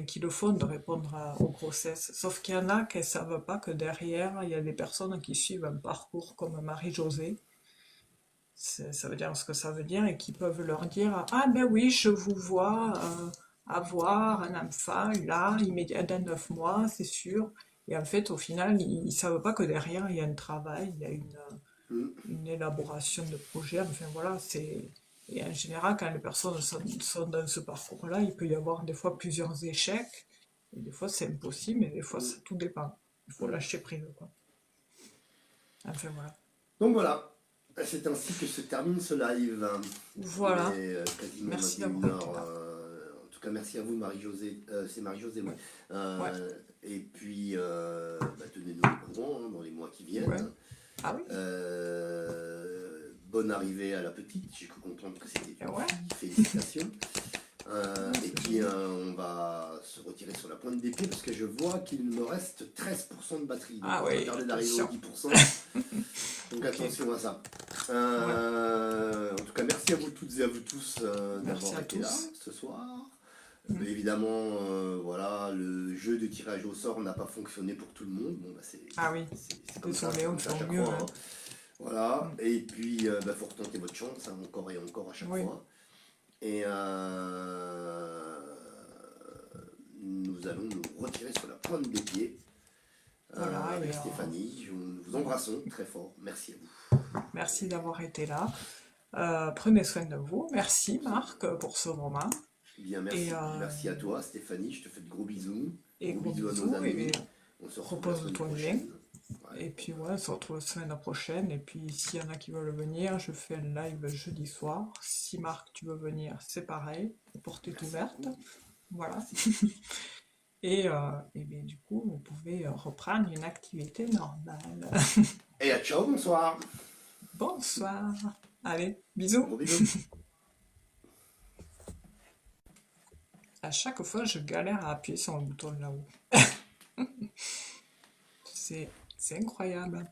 qui le font de répondre aux grossesses. Sauf qu'il y en a qui ne savent pas que derrière, il y a des personnes qui suivent un parcours comme Marie-Josée. Ça veut dire ce que ça veut dire et qui peuvent leur dire ah ben oui, je vous vois avoir un enfant, là, immédiat, dans 9 mois, c'est sûr. Et en fait, au final, ils ne savent pas que derrière, il y a un travail, il y a Mm. une élaboration de projet. Enfin, voilà, c'est... Et en général, quand les personnes sont dans ce parcours-là, il peut y avoir des fois plusieurs échecs. Et des fois, c'est impossible, mais des fois, Mm. ça tout dépend. Il faut Mm. lâcher prise, quoi. Enfin, voilà. Donc voilà, c'est ainsi que se termine ce live. Il Voilà. est quasiment Merci 21 d'avoir été heures. là. En tout cas, merci à vous, Marie-Josée. C'est Marie-Josée, ouais. Ouais. Et puis, tenez-nous au courant dans les mois qui viennent. Ouais. Ah oui? Bonne arrivée à la petite. J'ai cru comprendre que c'était une Ouais. fille. Félicitations. Ouais, Et c'est puis génial. on va se retirer sur la pointe des pieds parce que je vois qu'il me reste 13% de batterie. Donc Ah on va oui, tarder d'arriver au attention. 10%. Donc Ok. attention à ça. Ouais. En tout cas, merci à vous toutes et à vous tous Merci d'avoir à été là tous. ce soir. Mm. Évidemment, voilà, le jeu de tirage au sort n'a pas fonctionné pour tout le monde. Bon, bah, Ah oui. c'est comme ça, Désolé, c'est on comme ça à fait au chaque mieux, fois, hein. hein. Voilà, Mm. et puis faut retenter votre chance, hein, encore et encore à chaque Oui. fois. Et nous allons nous retirer sur la pointe des pieds Voilà. avec Et Stéphanie. Nous vous embrassons très fort. Merci à vous. merci d'avoir été là. Prenez soin de vous. Merci Marc pour ce moment. Bien, Et, merci. Merci à toi, Stéphanie. Je te fais de gros bisous. Gros gros bisous à nos bisous. amis. Et On se retrouve la semaine repose-toi bien. prochaine. Ouais. Et puis ouais, on se retrouve la semaine prochaine. Et puis s'il y en a qui veulent venir, je fais un live jeudi soir. Si Marc, tu veux venir, c'est pareil. La porte est Merci ouverte. beaucoup. Voilà. Merci. Et bien, du coup, vous pouvez reprendre une activité normale. Et à ciao, bonsoir. Bonsoir. Allez, bisous. Gros bisous. À chaque fois, je galère à appuyer sur le bouton là-haut. C'est incroyable.